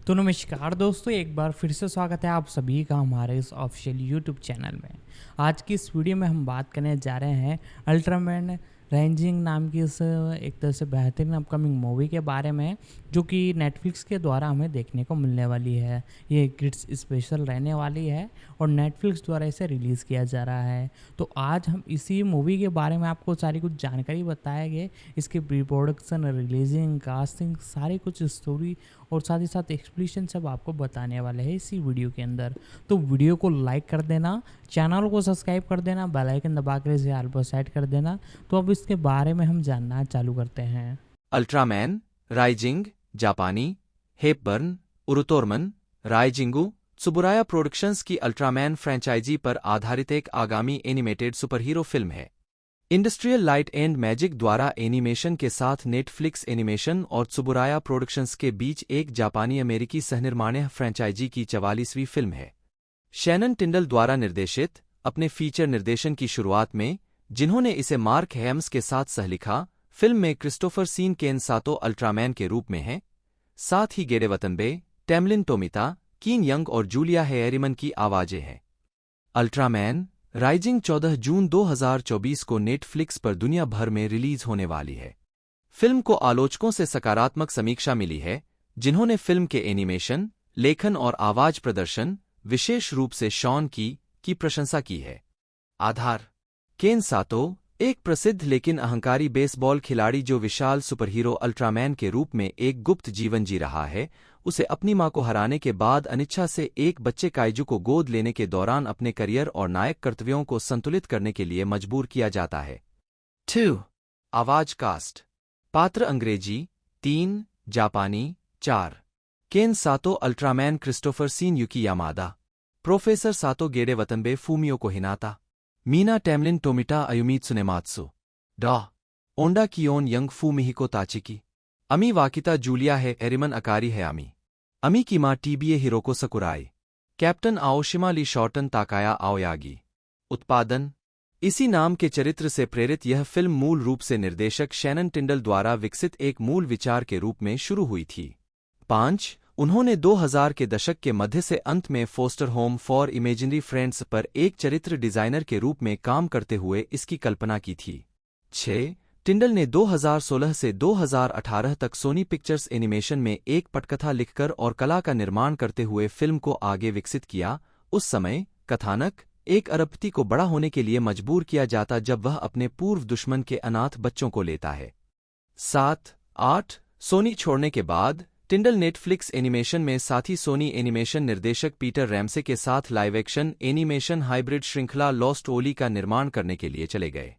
तो नमस्कार दोस्तों, एक बार फिर से स्वागत है आप सभी का हमारे इस ऑफिशियल यूट्यूब चैनल में। आज की इस वीडियो में हम बात करने जा रहे हैं अल्ट्रामैन राइजिंग नाम की इस एक तरह से बेहतरीन अपकमिंग मूवी के बारे में, जो कि नेटफ्लिक्स के द्वारा हमें देखने को मिलने वाली है। ये किड्स स्पेशल रहने वाली है और नेटफ्लिक्स द्वारा इसे रिलीज़ किया जा रहा है। तो आज हम इसी मूवी के बारे में आपको सारी कुछ जानकारी बताएंगे, इसके प्री प्रोडक्शन, रिलीजिंग, कास्टिंग, सारी कुछ स्टोरी और साथ ही साथ एक्सप्लेनेशन सब आपको बताने वाले हैं इसी वीडियो के अंदर। तो वीडियो को लाइक कर देना, चैनल को सब्सक्राइब कर देना, बेल आइकन दबा कर इसे ऑल पर सेट कर देना। तो अब इसके बारे में हम जानना चालू करते हैं। अल्ट्रामैन राइजिंग जापानी हेपबर्न उरुतोरमन राइजिंगू त्सुबुराया प्रोडक्शंस की अल्ट्रामैन फ्रेंचाइजी पर आधारित एक आगामी एनिमेटेड सुपरहीरो फिल्म है। इंडस्ट्रियल लाइट एंड मैजिक द्वारा एनिमेशन के साथ नेटफ्लिक्स एनिमेशन और त्सुबुराया प्रोडक्शंस के बीच एक जापानी अमेरिकी सहनिर्माण फ्रेंचाइजी की 44वीं फिल्म है। शैनन टिंडल द्वारा निर्देशित अपने फीचर निर्देशन की शुरुआत में, जिन्होंने इसे मार्क हैम्स के साथ सहलिखा, फिल्म में क्रिस्टोफर सीन केन सातो अल्ट्रामैन के रूप में हैं। साथ ही गेडे वतनबे, टेमलिन टोमिता, कीन यंग और जूलिया हेयरिमन की आवाजें हैं। अल्ट्रामैन राइजिंग 14 जून 2024 को नेटफ्लिक्स पर दुनिया भर में रिलीज होने वाली है। फिल्म को आलोचकों से सकारात्मक समीक्षा मिली है, जिन्होंने फिल्म के एनिमेशन, लेखन और आवाज प्रदर्शन, विशेष रूप से शॉन की प्रशंसा की है। आधार: केन सातो, एक प्रसिद्ध लेकिन अहंकारी बेसबॉल खिलाड़ी जो विशाल सुपरहीरो अल्ट्रामैन के रूप में एक गुप्त जीवन जी रहा है, उसे अपनी मां को हराने के बाद अनिच्छा से एक बच्चे काइजू को गोद लेने के दौरान अपने करियर और नायक कर्तव्यों को संतुलित करने के लिए मजबूर किया जाता है। 2. आवाज कास्ट: पात्र अंग्रेजी 3, जापानी 4। Ken Sato Ultraman Christopher Sean Yuki Yamada, professor Sato गेडे वतनबे फूमियो को हिनाता, मीना टेमलिन टोमिटा अयुमी त्सुनेमात्सु, डॉ ओंडा कियोन यंग फू मिहिको ताचिकी, अमी वाकिता जूलिया है एरिमन अकारी है अमी की मां टीबीए हिरोको सकुराई, कैप्टन आओशिमा ली शॉर्टन ताकाया आओयागी। उत्पादन: इसी नाम के चरित्र से प्रेरित यह फिल्म मूल रूप से निर्देशक शैनन टिंडल द्वारा विकसित एक मूल विचार के रूप में शुरू हुई थी। 5. उन्होंने 2000 के दशक के मध्य से अंत में Foster Home for Imaginary Friends पर एक चरित्र डिजाइनर के रूप में काम करते हुए इसकी कल्पना की थी। 6. टिंडल ने 2016 से 2018 तक सोनी पिक्चर्स एनिमेशन में एक पटकथा लिखकर और कला का निर्माण करते हुए फिल्म को आगे विकसित किया। उस समय कथानक एक अरबपति को बड़ा होने के लिए मजबूर किया जाता जब वह अपने पूर्व दुश्मन के अनाथ बच्चों को लेता है। 7. 8. सोनी छोड़ने के बाद टिंडल नेटफ्लिक्स एनिमेशन में साथी सोनी एनिमेशन निर्देशक पीटर रैमसे के साथ लाइव एक्शन एनिमेशन हाइब्रिड श्रृंखला लॉस्ट ओली का निर्माण करने के लिए चले गए।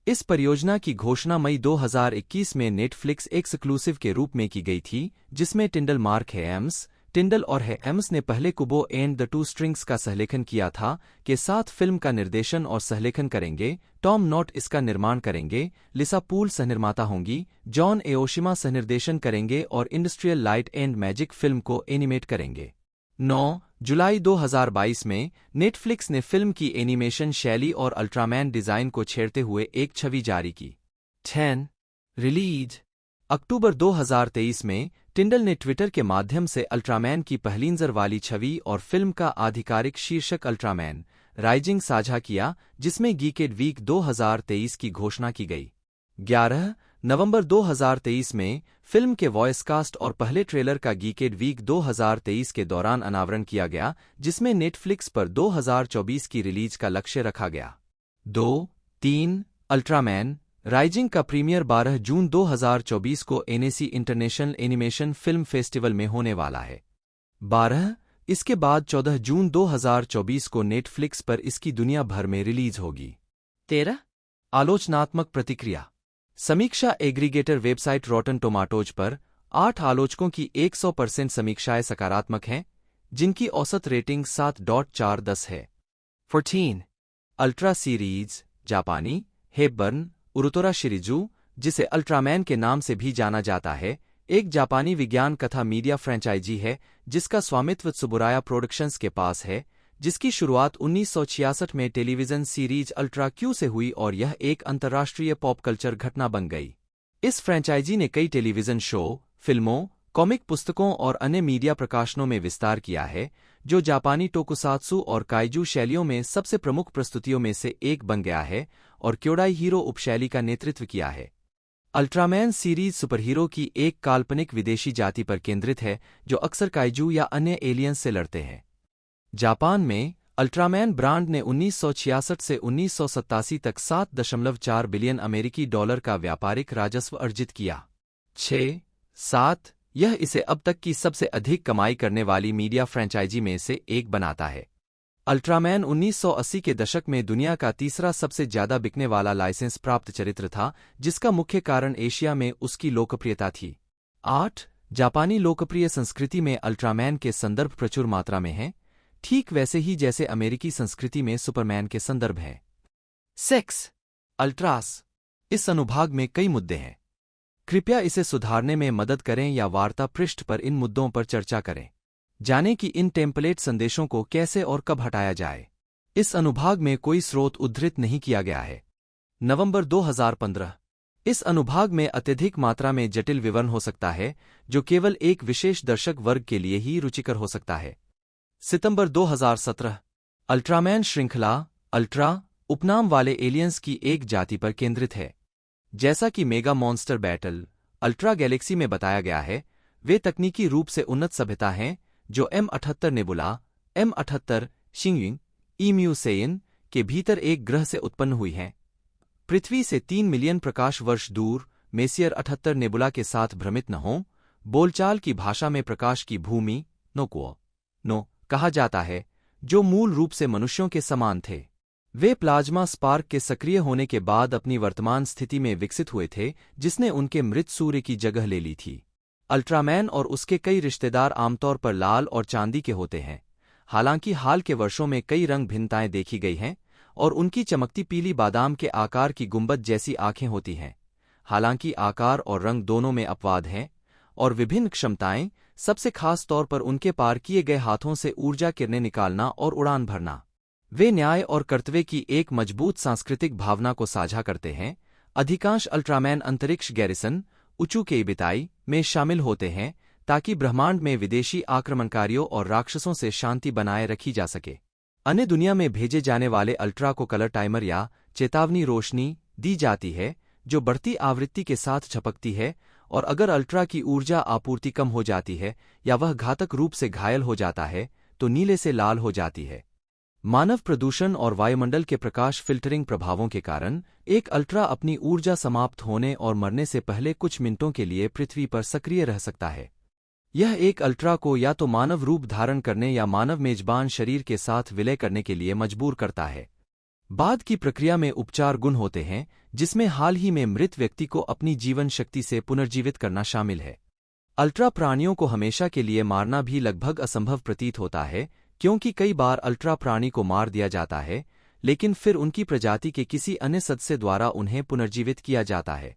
इस परियोजना की घोषणा मई 2021 में नेटफ्लिक्स एक्सक्लूसिव के रूप में की गई थी, जिसमें टिंडल मार्क हैम्स टिंडल और हैम्स ने पहले कुबो एंड द टू स्ट्रिंग्स का सहलेखन किया था के साथ फिल्म का निर्देशन और सहलेखन करेंगे। टॉम नॉट इसका निर्माण करेंगे, लिसा पूल सहनिर्माता होंगी, जॉन एओशिमा सहनिर्देशन करेंगे और industrial light and magic film को एनिमेट करेंगे। 9 जुलाई 2022 में नेटफ्लिक्स ने फिल्म की एनिमेशन शैली और अल्ट्रामैन डिजाइन को छेड़ते हुए एक छवि जारी की। 10 रिलीज: अक्टूबर 2023 में टिंडल ने ट्विटर के माध्यम से अल्ट्रामैन की पहली नज़र वाली छवि और फिल्म का आधिकारिक शीर्षक अल्ट्रामैन राइजिंग साझा किया, जिसमें गीकेड वीक 2023 की घोषणा की गई। 11 नवंबर 2023 में फिल्म के वॉइस कास्ट और पहले ट्रेलर का गीकेड वीक 2023 के दौरान अनावरण किया गया, जिसमें नेटफ्लिक्स पर 2024 की रिलीज का लक्ष्य रखा गया। 2-3 अल्ट्रामैन राइजिंग का प्रीमियर 12 जून 2024 को NAC international animation film festival में होने वाला है। 12 इसके बाद 14 जून 2024 को नेटफ्लिक्स पर इसकी दुनिया भर में रिलीज होगी। 13 आलोचनात्मक प्रतिक्रिया: समीक्षा एग्रीगेटर वेबसाइट रॉटन टोमाटोज पर 8 आलोचकों की 100% समीक्षाएं सकारात्मक हैं, जिनकी औसत रेटिंग 7.4/10 है। 14 अल्ट्रा सीरीज जापानी हेपबर्न उरुतोरा शिरिजू, जिसे अल्ट्रामैन के नाम से भी जाना जाता है, एक जापानी विज्ञान कथा मीडिया फ्रेंचाइजी है जिसका स्वामित्व त्सुबुराया प्रोडक्शंस के पास है, जिसकी शुरुआत 1966 में टेलीविजन सीरीज अल्ट्रा क्यू से हुई और यह एक अंतर्राष्ट्रीय पॉप कल्चर घटना बन गई। इस फ्रेंचाइजी ने कई टेलीविजन शो, फिल्मों, कॉमिक पुस्तकों और अन्य मीडिया प्रकाशनों में विस्तार किया है, जो जापानी टोकुसात्सु और काइजू शैलियों में सबसे प्रमुख प्रस्तुतियों में से एक बन गया है और क्योडाई हीरो उपशैली का नेतृत्व किया है। अल्ट्रामैन सीरीज सुपरहीरो की एक काल्पनिक विदेशी जाति पर केंद्रित है जो अक्सर काइजू या अन्य एलियंस से लड़ते हैं। जापान में अल्ट्रामैन ब्रांड ने 1966 से 1987 तक 7.4 बिलियन अमेरिकी डॉलर का व्यापारिक राजस्व अर्जित किया। 6-7 यह इसे अब तक की सबसे अधिक कमाई करने वाली मीडिया फ्रेंचाइजी में से एक बनाता है। अल्ट्रामैन 1980 के दशक में दुनिया का तीसरा सबसे ज्यादा बिकने वाला लाइसेंस प्राप्त चरित्र था, जिसका मुख्य कारण एशिया में उसकी लोकप्रियता थी। 8 जापानी लोकप्रिय संस्कृति में अल्ट्रामैन के संदर्भ प्रचुर मात्रा में हैं, ठीक वैसे ही जैसे अमेरिकी संस्कृति में सुपरमैन के संदर्भ हैं। सेक्स अल्ट्रास इस अनुभाग में कई मुद्दे हैं। कृपया इसे सुधारने में मदद करें या वार्ता पृष्ठ पर इन मुद्दों पर चर्चा करें। जानें कि इन टेम्पलेट संदेशों को कैसे और कब हटाया जाए। इस अनुभाग में कोई स्रोत उद्धृत नहीं किया गया है। नवंबर 2015 इस अनुभाग में अत्यधिक मात्रा में जटिल विवरण हो सकता है, जो केवल एक विशेष दर्शक वर्ग के लिए ही रुचिकर हो सकता है। सितंबर 2017 अल्ट्रामैन श्रृंखला अल्ट्रा उपनाम वाले एलियंस की एक जाति पर केंद्रित है। जैसा कि mega Monster battle ultra Galaxy में बताया गया है, वे तकनीकी रूप से उन्नत सभ्यता हैं जो M78 नेबुला, M78 शिंगयुंग, ईम्यूसेयन के भीतर एक ग्रह से उत्पन्न हुई हैं। पृथ्वी से 3 मिलियन प्रकाश वर्ष दूर मेसियर 78 नेबुला के साथ भ्रमित न हों। बोलचाल की भाषा में प्रकाश की भूमि नो कहा जाता है, जो मूल रूप से मनुष्यों के समान थे। वे प्लाज्मा स्पार्क के सक्रिय होने के बाद अपनी वर्तमान स्थिति में विकसित हुए थे, जिसने उनके मृत सूर्य की जगह ले ली थी। अल्ट्रामैन और उसके कई रिश्तेदार आमतौर पर लाल और चांदी के होते हैं, हालांकि हाल के वर्षों में कई रंग भिन्नताएं देखी गई हैं और उनकी चमकती पीली बादाम के आकार की गुंबद जैसी आंखें होती हैं। हालांकि आकार और रंग दोनों में अपवाद हैं और विभिन्न क्षमताएं, सबसे खास तौर पर उनके पार किए गए हाथों से ऊर्जा किरणें निकालना और उड़ान भरना। वे न्याय और कर्तव्य की एक मजबूत सांस्कृतिक भावना को साझा करते हैं। अधिकांश अल्ट्रामैन अंतरिक्ष गैरिसन उचू के इबिताई में शामिल होते हैं ताकि ब्रह्मांड में विदेशी आक्रमणकारियों और राक्षसों से शांति बनाए रखी जा सके। अन्य दुनिया में भेजे जाने वाले अल्ट्रा को कलर टाइमर या चेतावनी रोशनी दी जाती है, जो बढ़ती आवृत्ति के साथ झपकती है, और अगर अल्ट्रा की ऊर्जा आपूर्ति कम हो जाती है या वह घातक रूप से घायल हो जाता है तो नीले से लाल हो जाती है। मानव प्रदूषण और वायुमंडल के प्रकाश फिल्टरिंग प्रभावों के कारण एक अल्ट्रा अपनी ऊर्जा समाप्त होने और मरने से पहले कुछ मिनटों के लिए पृथ्वी पर सक्रिय रह सकता है। यह एक अल्ट्रा को या तो मानव रूप धारण करने या मानव मेजबान शरीर के साथ विलय करने के लिए मजबूर करता है। बाद की प्रक्रिया में उपचार गुण होते हैं, जिसमें हाल ही में मृत व्यक्ति को अपनी जीवन शक्ति से पुनर्जीवित करना शामिल है। अल्ट्रा प्राणियों को हमेशा के लिए मारना भी लगभग असंभव प्रतीत होता है, क्योंकि कई बार अल्ट्रा प्राणी को मार दिया जाता है, लेकिन फिर उनकी प्रजाति के किसी अन्य सदस्य द्वारा उन्हें पुनर्जीवित किया जाता है।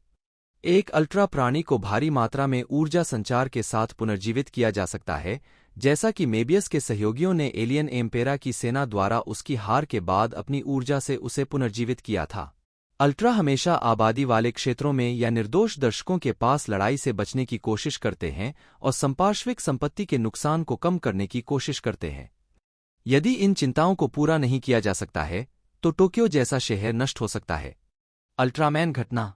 एक अल्ट्रा प्राणी को भारी मात्रा में ऊर्जा संचार के साथ पुनर्जीवित किया जा सकता है, जैसा कि मेबियस के सहयोगियों ने एलियन एम्पेरा की सेना द्वारा उसकी हार के बाद अपनी ऊर्जा से उसे पुनर्जीवित किया था। अल्ट्रा हमेशा आबादी वाले क्षेत्रों में या निर्दोष दर्शकों के पास लड़ाई से बचने की कोशिश करते हैं और संपार्श्विक संपत्ति के नुकसान को कम करने की कोशिश करते हैं। यदि इन चिंताओं को पूरा नहीं किया जा सकता है तो टोक्यो जैसा शहर नष्ट हो सकता है। अल्ट्रामैन घटना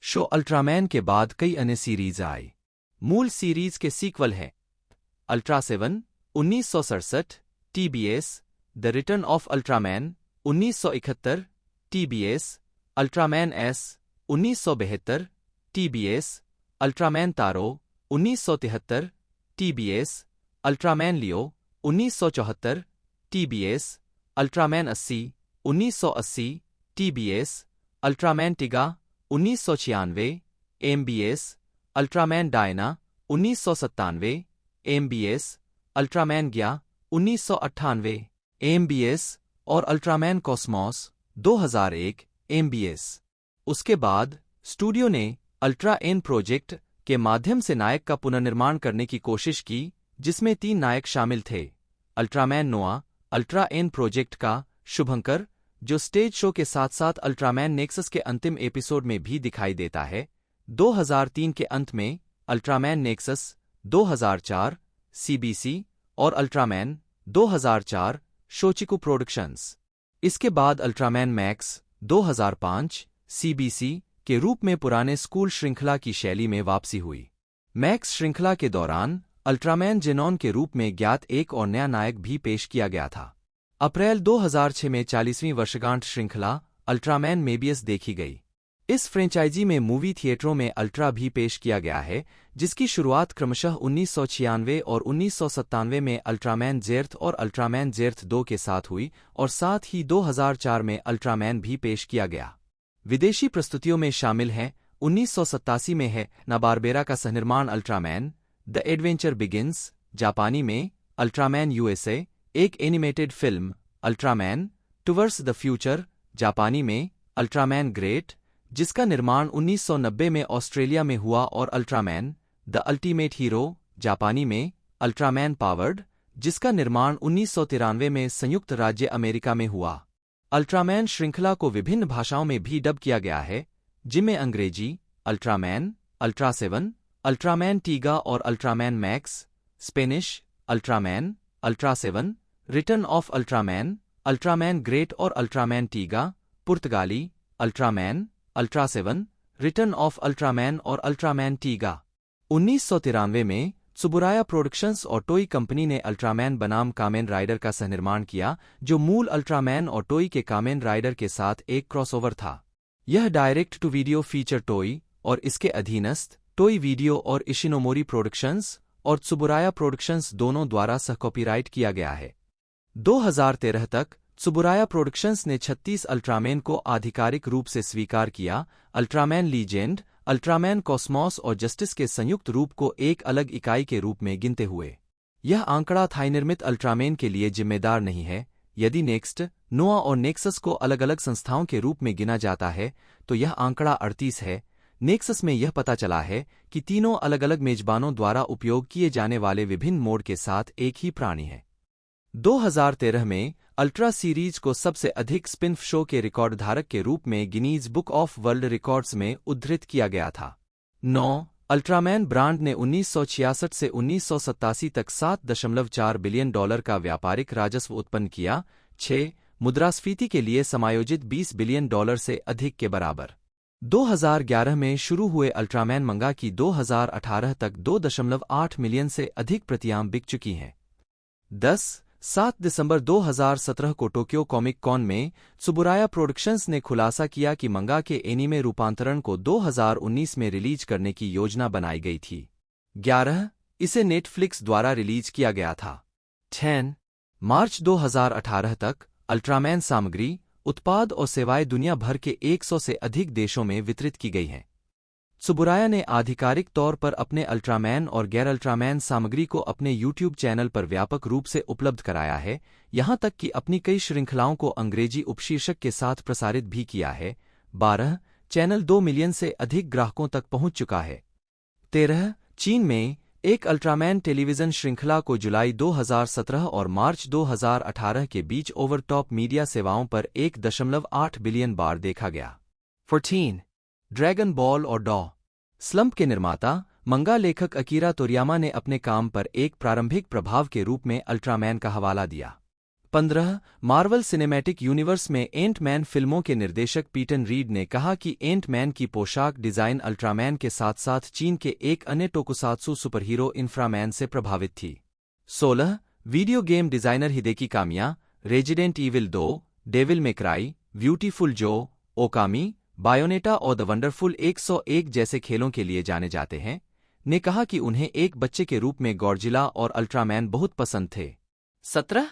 शो अल्ट्रामैन के बाद कई अन्य सीरीज आई। मूल सीरीज के सीक्वल हैं Ultra 7 1967 TBS, the return of Ultraman 1971 TBS, Ultraman S 1972 TBS, Ultraman Taro 1973 TBS, Ultraman Leo 1974 TBS, Ultraman 80 1980 TBS, Ultraman Tiga 1996 MBS, Ultraman Dyna 1997 MBS, Ultraman Gaia 1998 MBS और Ultraman Cosmos 2001 MBS। उसके बाद studio ने ultra N project के माध्यम से नायक का पुनर्निर्माण करने की कोशिश की, जिसमें 3 नायक शामिल थे। अल्ट्रामैन नोआ, अल्ट्रा एन प्रोजेक्ट का शुभंकर, जो स्टेज शो के साथ साथ अल्ट्रामैन नेक्सस के अंतिम एपिसोड में भी दिखाई देता है। 2003 के अंत में अल्ट्रामैन नेक्सस 2004, CBC और अल्ट्रामैन 2004, शोचिकू प्रोडक्शंस। इसके बाद अल्ट्रामैन मैक्स 2005, CBC के रूप में पुराने स्कूल श्रृंखला की शैली में वापसी हुई। मैक्स श्रृंखला के दौरान अल्ट्रामैन जेनॉन के रूप में ज्ञात एक और नया नायक भी पेश किया गया था। अप्रैल 2006 में 40वीं वर्षगांठ श्रृंखला अल्ट्रामैन मेबियस देखी गई। इस फ्रेंचाइजी में मूवी थिएटरों में अल्ट्रा भी पेश किया गया है, जिसकी शुरुआत क्रमशः 1996 और 1997 में अल्ट्रामैन जेर्थ और अल्ट्रामैन जेर्थ 2 के साथ हुई और साथ ही 2004 में अल्ट्रामैन भी पेश किया गया। विदेशी प्रस्तुतियों में शामिल हैं 1987 में है नाबारबेरा का सहनिर्माण अल्ट्रामैन द एडवेंचर बिगिंस, जापानी में अल्ट्रामैन यूएसए, एक animated film Ultraman Towards the future, जापानी में अल्ट्रामैन ग्रेट, जिसका निर्माण 1990 में ऑस्ट्रेलिया में हुआ, और अल्ट्रामैन द अल्टीमेट हीरो, जापानी में अल्ट्रामैन पावर्ड, जिसका निर्माण 1993 में संयुक्त राज्य अमेरिका में हुआ। अल्ट्रामैन श्रृंखला को विभिन्न भाषाओं में भी डब किया गया है, जिनमें अंग्रेजी अल्ट्रामैन, अल्ट्रा 7, अल्ट्रामैन टीगा और Ultraman max, Spanish Ultraman, ultra 7, return of Ultraman, Ultraman great और अल्ट्रामैन टीगा, पुर्तगाली Ultraman, ultra 7, return of Ultraman और अल्ट्रामैन टीगा। 1993 में त्सुबुराया प्रोडक्शंस और टोई कंपनी ने अल्ट्रामैन बनाम कामेन राइडर का सहनिर्माण किया, जो मूल अल्ट्रामैन और टोई के कामेन राइडर के साथ एक क्रॉसओवर था। यह डायरेक्ट टू वीडियो फीचर टोई और इसके अधीनस्थ टोई वीडियो और इशिनोमोरी प्रोडक्शंस और त्सुबुराया प्रोडक्शंस दोनों द्वारा सहकॉपीराइट किया गया है। 2013 तक त्सुबुराया प्रोडक्शंस ने 36 अल्ट्रामैन को आधिकारिक रूप से स्वीकार किया। अल्ट्रामैन लीजेंड, अल्ट्रामैन कॉस्मॉस और जस्टिस के संयुक्त रूप को एक अलग इकाई के रूप में गिनते हुए। यह आंकड़ा थाईनिर्मित अल्ट्रामैन के लिए जिम्मेदार नहीं है। यदि नेक्स्ट, नोआ और नेक्सस को अलग अलग संस्थाओं के रूप में गिना जाता है तो यह आंकड़ा 38 है। नेक्सस में यह पता चला है कि तीनों अलग अलग मेजबानों द्वारा उपयोग किए जाने वाले विभिन्न मोड के साथ एक ही प्राणी है। 2013 में अल्ट्रा सीरीज को सबसे अधिक स्पिन-ऑफ शो के रिकॉर्ड धारक के रूप में Guinness book of world records में उद्धृत किया गया था। 9. अल्ट्रामैन ब्रांड ने 1966 से 1987 तक $7.4 बिलियन का व्यापारिक राजस्व उत्पन्न किया। 6. मुद्रास्फीति के लिए समायोजित $20 बिलियन से अधिक के बराबर। 2011 में शुरू हुए अल्ट्रामैन मंगा की 2018 तक 2.8 मिलियन से अधिक प्रतियां बिक चुकी हैं। 10. 7 दिसंबर 2017 को टोक्यो कॉमिक कॉन में त्सुबुराया प्रोडक्शंस ने खुलासा किया कि मंगा के एनीमे रूपांतरण को 2019 में रिलीज करने की योजना बनाई गई थी। 11. इसे नेटफ्लिक्स द्वारा रिलीज किया गया था। 10. मार्च 2018 तक अल्ट्रामैन सामग्री, उत्पाद और सेवाएं दुनिया भर के 100 से अधिक देशों में वितरित की गई हैं। त्सुबुराया ने आधिकारिक तौर पर अपने अल्ट्रामैन और गैर अल्ट्रामैन सामग्री को अपने YouTube चैनल पर व्यापक रूप से उपलब्ध कराया है, यहां तक कि अपनी कई श्रृंखलाओं को अंग्रेजी उपशीर्षक के साथ प्रसारित भी किया है। 12. चैनल 2 मिलियन से अधिक ग्राहकों तक पहुंच चुका है। 13. चीन में एक अल्ट्रामैन टेलीविजन श्रृंखला को जुलाई 2017 और मार्च 2018 के बीच ओवर टॉप मीडिया सेवाओं पर 1.8 बिलियन बार देखा गया। 14. ड्रैगन बॉल और डॉ स्लम्प के निर्माता, मंगा लेखक अकीरा तोरियामा ने अपने काम पर एक प्रारंभिक प्रभाव के रूप में अल्ट्रामैन का हवाला दिया। 15. मार्वल सिनेमैटिक यूनिवर्स में एंट मैन फिल्मों के निर्देशक पीटर रीड ने कहा कि एंट मैन की पोशाक डिजाइन अल्ट्रामैन के साथ साथ चीन के एक अन्य टोकुसात्सु सुपरहीरो इन्फ्रामैन से प्रभावित थी। 16. Video game designer Hideki Kamiya, Resident Evil 2, Devil May Cry, Beautiful Joe, Okami, Bayonetta और द वंडरफुल 101 जैसे खेलों के लिए जाने जाते हैं, ने कहा कि उन्हें एक बच्चे के रूप में गॉडजिला और अल्ट्रामैन बहुत पसंद थे। 17.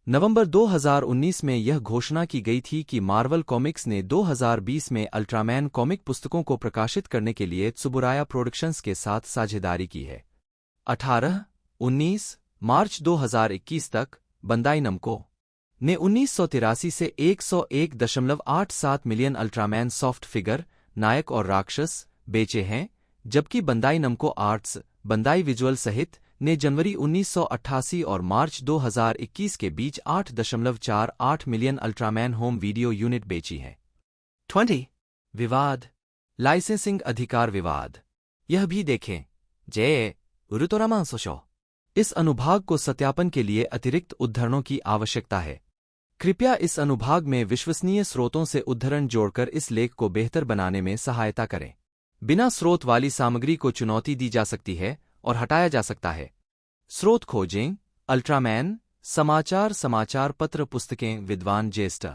नवंबर 2019 में यह घोषणा की गई थी कि मार्वल कॉमिक्स ने 2020 में अल्ट्रामैन कॉमिक पुस्तकों को प्रकाशित करने के लिए त्सुबुराया प्रोडक्शंस के साथ साझेदारी की है। 18. 19. मार्च 2021 तक बंदाई नमको ने 1983 से 101.87 मिलियन अल्ट्रामैन सॉफ्ट फिगर, नायक और राक्षस बेचे हैं, जबकि बंदाई नमको आर्ट्स, बंदाई विजुअल सहित ने जनवरी 1988 और मार्च 2021 के बीच 8.48 million Ultraman home video unit बेची है। 20. विवाद, लाइसेंसिंग अधिकार विवाद। यह भी देखें। जय उरुतोरामा सोशो। इस अनुभाग को सत्यापन के लिए अतिरिक्त उद्धरणों की आवश्यकता है। कृपया इस अनुभाग में विश्वसनीय स्रोतों से उद्धरण जोड़कर इस लेख को बेहतर बनाने में सहायता करें। बिना स्रोत वाली सामग्री को चुनौती दी जा सकती है और हटाया जा सकता है। स्रोत खोजें: अल्ट्रामैन, समाचार पत्र, पुस्तकें, विद्वान ज्येष्ठ।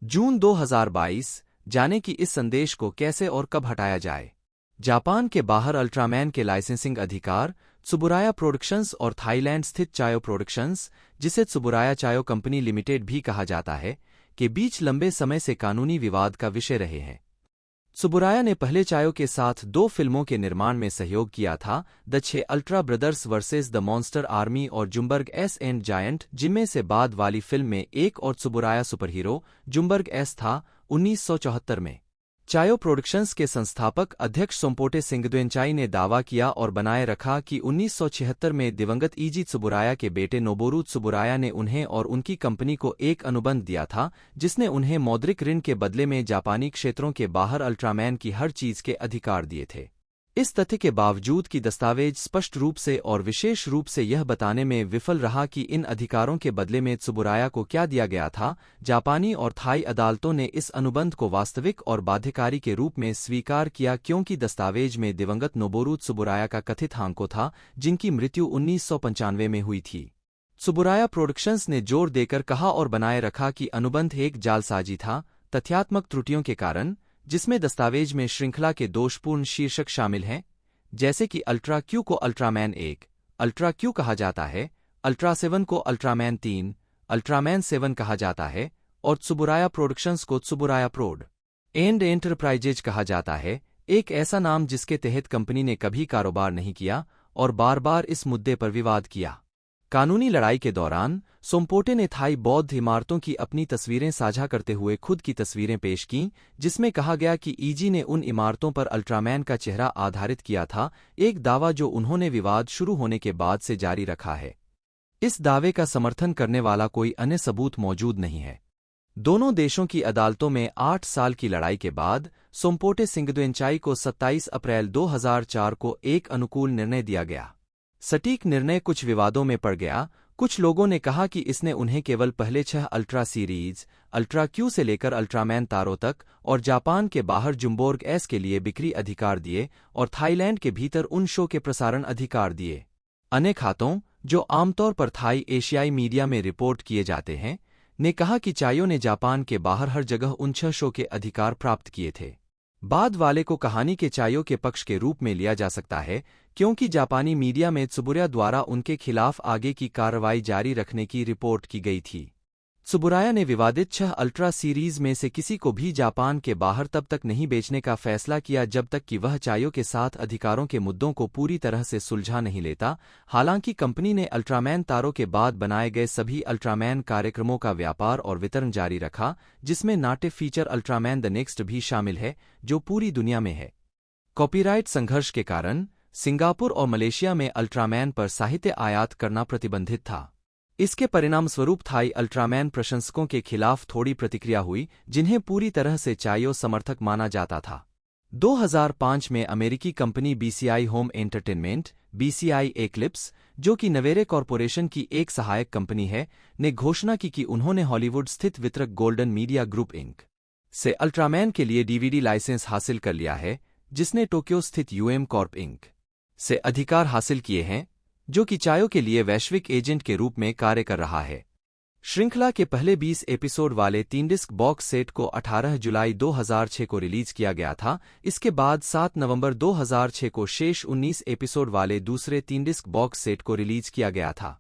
जून 2022। जाने कि इस संदेश को कैसे और कब हटाया जाए। जापान के बाहर अल्ट्रामैन के लाइसेंसिंग अधिकार त्सुबुराया प्रोडक्शंस और थाईलैंड स्थित चायो प्रोडक्शंस, जिसे त्सुबुराया चायो कंपनी लिमिटेड भी कहा जाता है, के बीच लंबे समय से कानूनी विवाद का विषय रहे हैं। त्सुबुराया ने पहले चायो के साथ 2 फिल्मों के निर्माण में सहयोग किया था, the 6 ultra brothers versus the monster army और जुम्बर्ग एस एंड जायंट, जिनमें से बाद वाली फिल्म में एक और त्सुबुराया सुपरहीरो जुम्बर्ग एस था। 1974 में चायो प्रोडक्शंस के संस्थापक अध्यक्ष सोम्पोटे सिंगद्वेंचाई ने दावा किया और बनाए रखा कि 1976 में दिवंगत ईजी त्सुबुराया के बेटे नोबोरू त्सुबुराया ने उन्हें और उनकी कंपनी को एक अनुबंध दिया था, जिसने उन्हें मौद्रिक ऋण के बदले में जापानी क्षेत्रों के बाहर अल्ट्रामैन की हर चीज के अधिकार दिए थे। इस तथ्य के बावजूद कि दस्तावेज स्पष्ट रूप से और विशेष रूप से यह बताने में विफल रहा कि इन अधिकारों के बदले में त्सुबुराया को क्या दिया गया था, जापानी और थाई अदालतों ने इस अनुबंध को वास्तविक और बाध्यकारी के रूप में स्वीकार किया, क्योंकि दस्तावेज में दिवंगत नोबोरू त्सुबुराया का कथित हांको था, जिनकी मृत्यु 1995 में हुई थी। त्सुबुराया प्रोडक्शंस ने जोर देकर कहा और बनाए रखा कि अनुबंध एक जालसाजी था, तथ्यात्मक त्रुटियों के कारण, जिसमें दस्तावेज में श्रृंखला के दोषपूर्ण शीर्षक शामिल हैं, जैसे कि अल्ट्रा क्यू को अल्ट्रामैन 1 अल्ट्रा क्यू कहा जाता है, अल्ट्रा 7 को अल्ट्रामैन 3 अल्ट्रामैन 7 कहा जाता है, और त्सुबुराया प्रोडक्शंस को त्सुबुराया प्रोड एंड एंटरप्राइजेज कहा जाता है, एक ऐसा नाम जिसके तहत कंपनी ने कभी कारोबार नहीं किया और बार बार इस मुद्दे पर विवाद किया। कानूनी लड़ाई के दौरान सोम्पोटे ने थाई बौद्ध इमारतों की अपनी तस्वीरें साझा करते हुए खुद की तस्वीरें पेश कीं, जिसमें कहा गया कि ईजी ने उन इमारतों पर अल्ट्रामैन का चेहरा आधारित किया था, एक दावा जो उन्होंने विवाद शुरू होने के बाद से जारी रखा है। इस दावे का समर्थन करने वाला कोई अन्य सबूत मौजूद नहीं है। दोनों देशों की अदालतों में 8 साल की लड़ाई के बाद सोम्पोटे सिंगद्वेंचाई को 27 अप्रैल 2004 को एक अनुकूल निर्णय दिया गया। सटीक निर्णय कुछ विवादों में पड़ गया। कुछ लोगों ने कहा कि इसने उन्हें केवल पहले 6 अल्ट्रा सीरीज, अल्ट्रा क्यू से लेकर अल्ट्रामैन तारों तक, और जापान के बाहर जुम्बोर्ग एस के लिए बिक्री अधिकार दिए और थाईलैंड के भीतर उन शो के प्रसारण अधिकार दिए। अन्य खातों, जो आमतौर पर थाई एशियाई मीडिया में रिपोर्ट किए जाते हैं, ने कहा कि चायो ने जापान के बाहर हर जगह उन 6 शो के अधिकार प्राप्त किए थे। बाद वाले को कहानी के चायो के पक्ष के रूप में लिया जा सकता है, क्योंकि जापानी मीडिया में त्सुबुराया द्वारा उनके खिलाफ आगे की कार्रवाई जारी रखने की रिपोर्ट की गई थी। त्सुबुराया ने विवादित 6 अल्ट्रा सीरीज में से किसी को भी जापान के बाहर तब तक नहीं बेचने का फैसला किया जब तक कि वह चायो के साथ अधिकारों के मुद्दों को पूरी तरह से सुलझा नहीं लेता। हालांकि कंपनी ने अल्ट्रामैन तारों के बाद बनाए गए सभी अल्ट्रामैन कार्यक्रमों का व्यापार और वितरण जारी रखा, जिसमें नाट्य फीचर अल्ट्रामैन द नेक्स्ट भी शामिल है, जो पूरी दुनिया में है। कॉपीराइट संघर्ष के कारण सिंगापुर और मलेशिया में अल्ट्रामैन पर साहित्य आयात करना प्रतिबंधित था। इसके परिणामस्वरूप थाई अल्ट्रामैन प्रशंसकों के खिलाफ थोड़ी प्रतिक्रिया हुई, जिन्हें पूरी तरह से चायो समर्थक माना जाता था। 2005 में अमेरिकी company BCI home entertainment (BCI eclipse), जो कि नवेरे कॉरपोरेशन की एक सहायक कंपनी है, ने घोषणा की कि उन्होंने हॉलीवुड स्थित वितरक गोल्डन मीडिया ग्रुप इंक से अल्ट्रामैन के लिए डीवीडी लाइसेंस हासिल कर लिया है, जिसने टोक्यो स्थित यूएम कॉर्प इंक से अधिकार हासिल किए हैं, जो कि चायो के लिए वैश्विक एजेंट के रूप में कार्य कर रहा है। श्रृंखला के पहले 20 एपिसोड वाले 3 डिस्क बॉक्स सेट को 18 जुलाई 2006 को रिलीज किया गया था। इसके बाद 7 नवंबर 2006 को शेष 19 एपिसोड वाले दूसरे 3 डिस्क बॉक्स सेट को रिलीज किया गया था।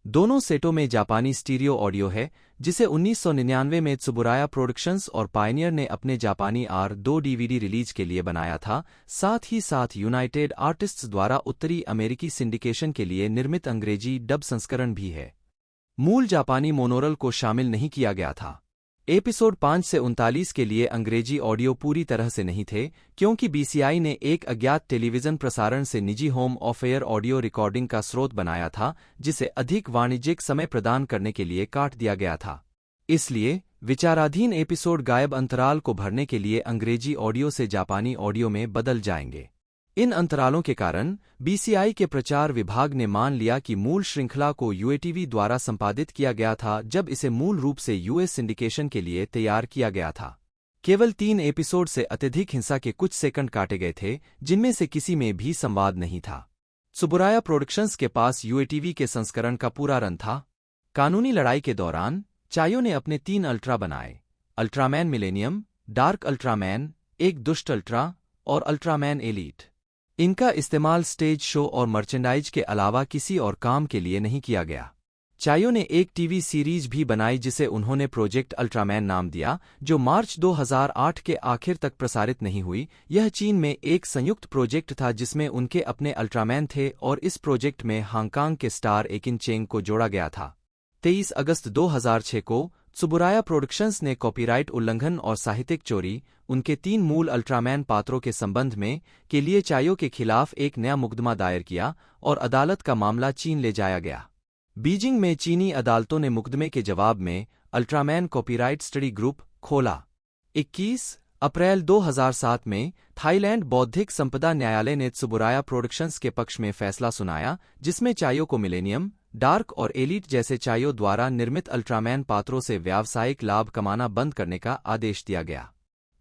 दोनों सेटों में जापानी स्टीरियो ऑडियो है, जिसे 1999 में त्सुबुराया प्रोडक्शंस और पायनियर ने अपने जापानी R2 डीवीडी रिलीज के लिए बनाया था। साथ ही साथ यूनाइटेड आर्टिस्ट्स द्वारा उत्तरी अमेरिकी सिंडिकेशन के लिए निर्मित अंग्रेजी डब संस्करण भी है। मूल जापानी मोनोरल को शामिल नहीं किया गया था। एपिसोड 5 से 39 के लिए अंग्रेजी ऑडियो पूरी तरह से नहीं थे, क्योंकि बीसीआई ने एक अज्ञात टेलीविजन प्रसारण से निजी होम ऑफ-एयर ऑडियो रिकॉर्डिंग का स्रोत बनाया था, जिसे अधिक वाणिज्यिक समय प्रदान करने के लिए काट दिया गया था। इसलिए विचाराधीन एपिसोड गायब अंतराल को भरने के लिए अंग्रेजी ऑडियो से जापानी ऑडियो में बदल जाएंगे। इन अंतरालों के कारण बीसीआई के प्रचार विभाग ने मान लिया कि मूल श्रृंखला को यूएटीवी द्वारा संपादित किया गया था जब इसे मूल रूप से यूएस सिंडिकेशन के लिए तैयार किया गया था। केवल 3 एपिसोड से अत्यधिक हिंसा के कुछ सेकंड काटे गए थे, जिनमें से किसी में भी संवाद नहीं था। सुबुराया प्रोडक्शंस के पास यूएटीवी के संस्करण का पूरा रन था। कानूनी लड़ाई के दौरान चायो ने अपने 3 अल्ट्रा बनाए: अल्ट्रामैन मिलेनियम, डार्क अल्ट्रामैन, एक दुष्ट अल्ट्रा और अल्ट्रामैन एलीट। इनका इस्तेमाल स्टेज शो और मर्चेंडाइज के अलावा किसी और काम के लिए नहीं किया गया। चायो ने एक टीवी सीरीज भी बनाई जिसे उन्होंने प्रोजेक्ट अल्ट्रामैन नाम दिया, जो मार्च 2008 के आखिर तक प्रसारित नहीं हुई। यह चीन में एक संयुक्त प्रोजेक्ट था जिसमें उनके अपने अल्ट्रामैन थे और इस प्रोजेक्ट में हांगकांग के स्टार एकिन चेंग को जोड़ा गया था। 23 अगस्त 2006 को सुबुराया प्रोडक्शंस ने कॉपीराइट उल्लंघन और साहित्यिक चोरी, उनके 3 मूल अल्ट्रामैन पात्रों के संबंध में के लिए चायो के खिलाफ एक नया मुकदमा दायर किया और अदालत का मामला चीन ले जाया गया। बीजिंग में चीनी अदालतों ने मुकदमे के जवाब में अल्ट्रामैन कॉपीराइट स्टडी ग्रुप खोला। 21 अप्रैल 2007 में थाईलैंड बौद्धिक संपदा न्यायालय ने सुबुराया प्रोडक्शंस के पक्ष में फैसला सुनाया, जिसमें चायो को मिलेनियम, डार्क और एलीट जैसे चायो द्वारा निर्मित अल्ट्रामैन पात्रों से व्यावसायिक लाभ कमाना बंद करने का आदेश दिया गया।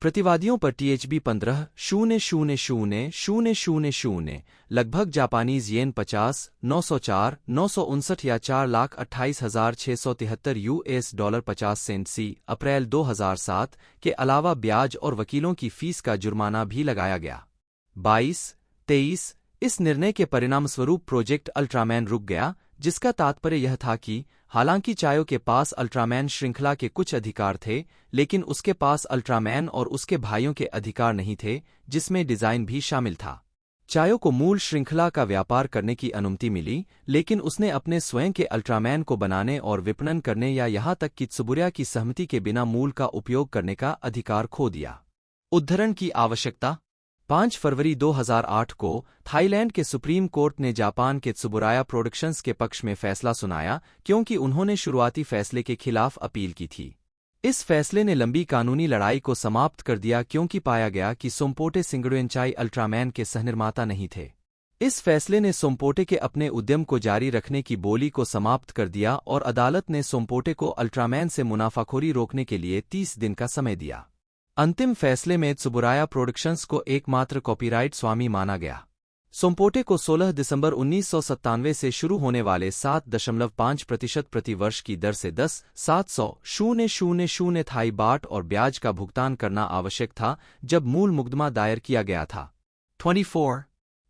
प्रतिवादियों पर THB 15,000,000 लगभग जापानीज येन 50,904, 959 या $4,28,673 $50 सेंट अप्रैल 2007 के अलावा ब्याज और वकीलों की फीस का जुर्माना भी लगाया गया। 22-23 इस निर्णय के परिणामस्वरूप प्रोजेक्ट अल्ट्रामैन रुक गया, जिसका तात्पर्य यह था कि हालांकि चायो के पास अल्ट्रामैन श्रृंखला के कुछ अधिकार थे, लेकिन उसके पास अल्ट्रामैन और उसके भाइयों के अधिकार नहीं थे, जिसमें डिजाइन भी शामिल था। चायो को मूल श्रृंखला का व्यापार करने की अनुमति मिली, लेकिन उसने अपने स्वयं के अल्ट्रामैन को बनाने और विपणन करने या यहां तक कि सुबुराया की सहमति के बिना मूल का उपयोग करने का अधिकार खो दिया। उद्धरण की आवश्यकता। 5 फरवरी 2008 को थाईलैंड के सुप्रीम कोर्ट ने जापान के सुबुराया प्रोडक्शंस के पक्ष में फैसला सुनाया, क्योंकि उन्होंने शुरुआती फैसले के खिलाफ अपील की थी। इस फैसले ने लंबी कानूनी लड़ाई को समाप्त कर दिया, क्योंकि पाया गया कि सोमपोटे सिंगडुएंचाई अल्ट्रामैन के सहनिर्माता नहीं थे। इस फैसले ने सोमपोटे के अपने उद्यम को जारी रखने की बोली को समाप्त कर दिया और अदालत ने सोमपोटे को अल्ट्रामैन से मुनाफाखोरी रोकने के लिए 30 दिन का समय दिया। अंतिम फैसले में सुबुराया प्रोडक्शंस को एकमात्र कॉपीराइट स्वामी माना गया। सोमपोटे को 16 दिसंबर 1997 से शुरू होने वाले 7.5% प्रति वर्ष की दर से 10,700,000 थाई बाट और ब्याज का भुगतान करना आवश्यक था जब मूल मुकदमा दायर किया गया था।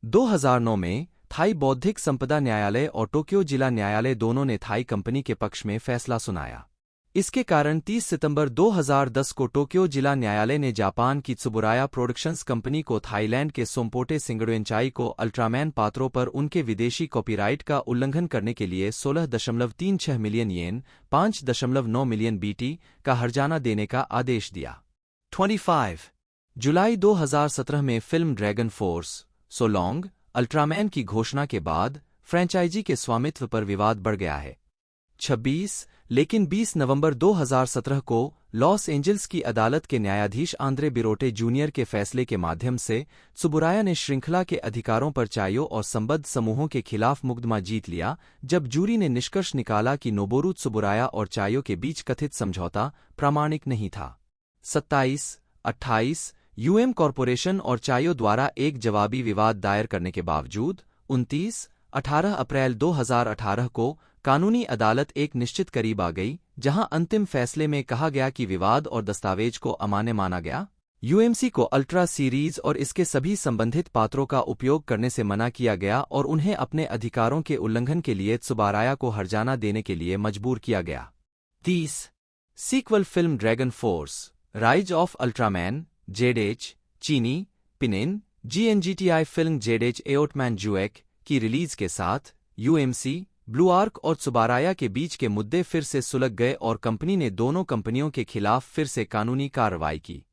2009 में थाई बौद्धिक संपदा न्यायालय और टोक्यो जिला न्यायालय दोनों ने थाई कंपनी के पक्ष में फैसला सुनाया। इसके कारण 30 सितंबर 2010 को टोक्यो जिला न्यायालय ने जापान की सुबुराया प्रोडक्शंस कंपनी को थाईलैंड के सोमपोटे सिंगडुएंचाई को अल्ट्रामैन पात्रों पर उनके विदेशी कॉपीराइट का उल्लंघन करने के लिए 16.36 मिलियन येन, 5.9 मिलियन BT का हर्जाना देने का आदेश दिया। 25 जुलाई 2017 में film Dragon force so long Ultraman की घोषणा के बाद फ्रेंचाइजी के स्वामित्व पर विवाद बढ़ गया है। 26 लेकिन 20 नवंबर 2017 को लॉस एंजल्स की अदालत के न्यायाधीश आंद्रे बिरोटे जूनियर के फैसले के माध्यम से सुबुराया ने श्रृंखला के अधिकारों पर चायो और संबद्ध समूहों के खिलाफ मुकदमा जीत लिया, जब जूरी ने निष्कर्ष निकाला कि नोबोरू सुबुराया और चायो के बीच कथित समझौता प्रामाणिक नहीं था। 27-28 यूएम कॉरपोरेशन और चायो द्वारा एक जवाबी विवाद दायर करने के बावजूद 29-18 अप्रैल 2018 को कानूनी अदालत एक निश्चित करीब आ गई, जहां अंतिम फैसले में कहा गया कि विवाद और दस्तावेज को अमान्य माना गया। यूएमसी को अल्ट्रा सीरीज और इसके सभी संबंधित पात्रों का उपयोग करने से मना किया गया और उन्हें अपने अधिकारों के उल्लंघन के लिए सुबुराया को हर्जाना देने के लिए मजबूर किया गया। 30 sequel film Dragon Force Rise of Ultraman ZH चीनी पिनिन GNGTI फिल्म जेडएच एओटमैन जुएक की रिलीज के साथ यूएमसी ब्लू आर्क और सुबुराया के बीच के मुद्दे फिर से सुलझ गए और कंपनी ने दोनों कंपनियों के खिलाफ फिर से कानूनी कार्रवाई की।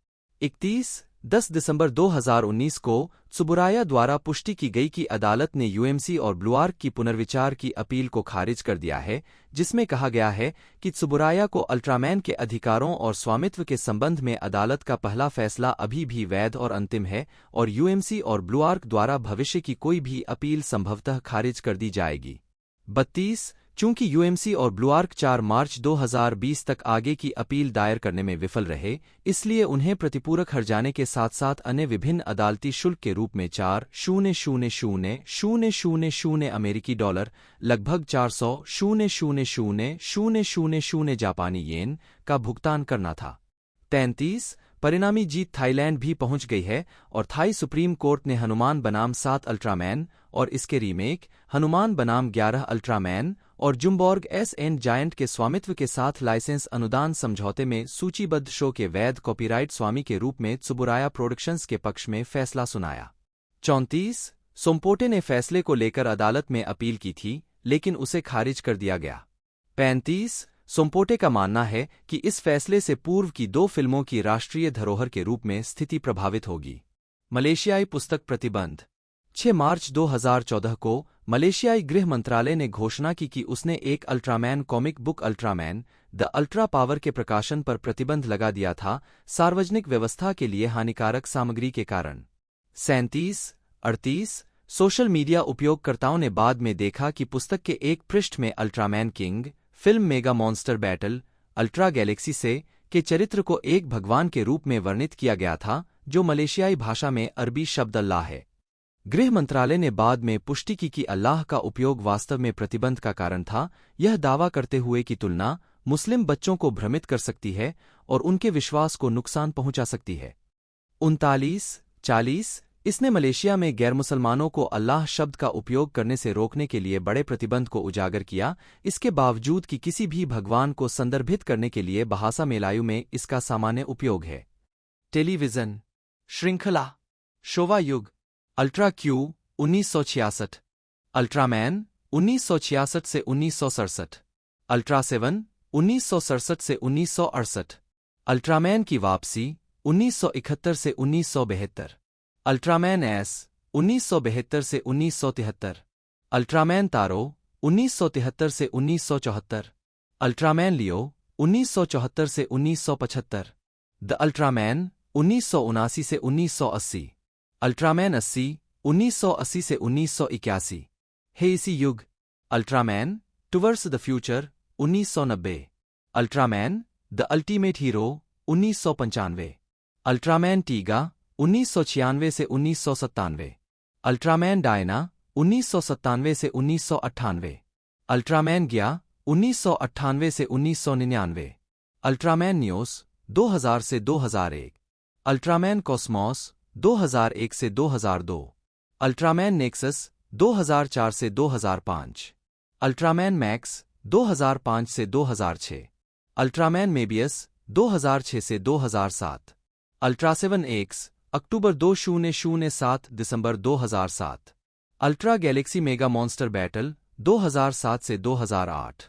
31 10 दिसंबर 2019 को त्सुबुराया द्वारा पुष्टि की गई कि अदालत ने यूएमसी और ब्लूआर्क की पुनर्विचार की अपील को खारिज कर दिया है, जिसमें कहा गया है कि त्सुबुराया को अल्ट्रामैन के अधिकारों और स्वामित्व के संबंध में अदालत का पहला फैसला अभी भी वैध और अंतिम है और यूएमसी और ब्लूआर्क द्वारा भविष्य की कोई भी अपील संभवतः खारिज कर दी जाएगी। 32 चूंकि यूएमसी और ब्लूआर्क 4 मार्च 2020 तक आगे की अपील दायर करने में विफल रहे, इसलिए उन्हें प्रतिपूरक हर्जाने के साथ साथ अन्य विभिन्न अदालती शुल्क के रूप में 4,000,000 अमेरिकी डॉलर लगभग 400,000,000 जापानी येन का भुगतान करना था। 33 परिणामी जीत थाईलैंड भी पहुंच गई है और थाई सुप्रीम कोर्ट ने हनुमान बनाम 7 अल्ट्रामैन और इसके रीमेक हनुमान बनाम 11 अल्ट्रामैन और जुम्बोर्ग एस.एन. जायंट के स्वामित्व के साथ लाइसेंस अनुदान समझौते में सूचीबद्ध शो के वैध कॉपीराइट स्वामी के रूप में त्सुबुराया प्रोडक्शंस के पक्ष में फैसला सुनाया। 34 सोमपोटे ने फैसले को लेकर अदालत में अपील की थी, लेकिन उसे खारिज कर दिया गया। 35 सोमपोटे का मानना है कि इस फैसले से पूर्व की 2 फिल्मों की राष्ट्रीय धरोहर के रूप में स्थिति प्रभावित होगी। मलेशियाई पुस्तक प्रतिबंध 6 मार्च 2014 को मलेशियाई गृह मंत्रालय ने घोषणा की कि उसने एक Ultraman comic book Ultraman the ultra power के प्रकाशन पर प्रतिबंध लगा दिया था, सार्वजनिक व्यवस्था के लिए हानिकारक सामग्री के कारण। 37-38 सोशल मीडिया उपयोगकर्ताओं ने बाद में देखा कि पुस्तक के एक पृष्ठ में Ultraman king film mega Monster battle ultra Galaxy से के चरित्र को एक भगवान के रूप में वर्णित किया गया था, जो मलेशियाई भाषा में अरबी शब्द अल्लाह है। गृह मंत्रालय ने बाद में पुष्टि की कि अल्लाह का उपयोग वास्तव में प्रतिबंध का कारण था, यह दावा करते हुए कि तुलना मुस्लिम बच्चों को भ्रमित कर सकती है और उनके विश्वास को नुकसान पहुंचा सकती है। 39-40 इसने मलेशिया में गैरमुसलमानों को अल्लाह शब्द का उपयोग करने से रोकने के लिए बड़े प्रतिबंध को उजागर किया, इसके बावजूद कि किसी भी भगवान को संदर्भित करने के लिए बहासा मेलायु में इसका सामान्य उपयोग है। टेलीविजन श्रृंखला शोवा युग अल्ट्रा क्यू 1966, अल्ट्रामैन 1966 से 1967, अल्ट्रा 7 1967 से 1968, अल्ट्रामैन की वापसी 1971 से 1972, अल्ट्रामैन एस 1972 से 1973, अल्ट्रामैन तारो 1973 से 1974, अल्ट्रामैन लियो 1974 से 1975, द अल्ट्रामैन 1979 से 1980, अल्ट्रामैन 80 1980 से 1981, हेइसी युग Ultraman Towards the Future 1990, Ultraman the Ultimate Hero 1995, Ultraman Tiga 1996 से 1997, अल्ट्रामैन डायना 1997 से 1998, अल्ट्रामैन गया 1998 से 1999, अल्ट्रामैन न्योस 2000 से 2001, अल्ट्रामैन कॉस्मॉस 2001 से 2002, अल्ट्रामैन नेक्सस 2004 से 2005, अल्ट्रामैन मैक्स 2005 से 2006, अल्ट्रामैन मेबियस 2006 से 2007, अल्ट्रा 7X अक्टूबर 2007 दिसंबर 2007, Ultra Galaxy Mega Monster Battle 2007 से 2008,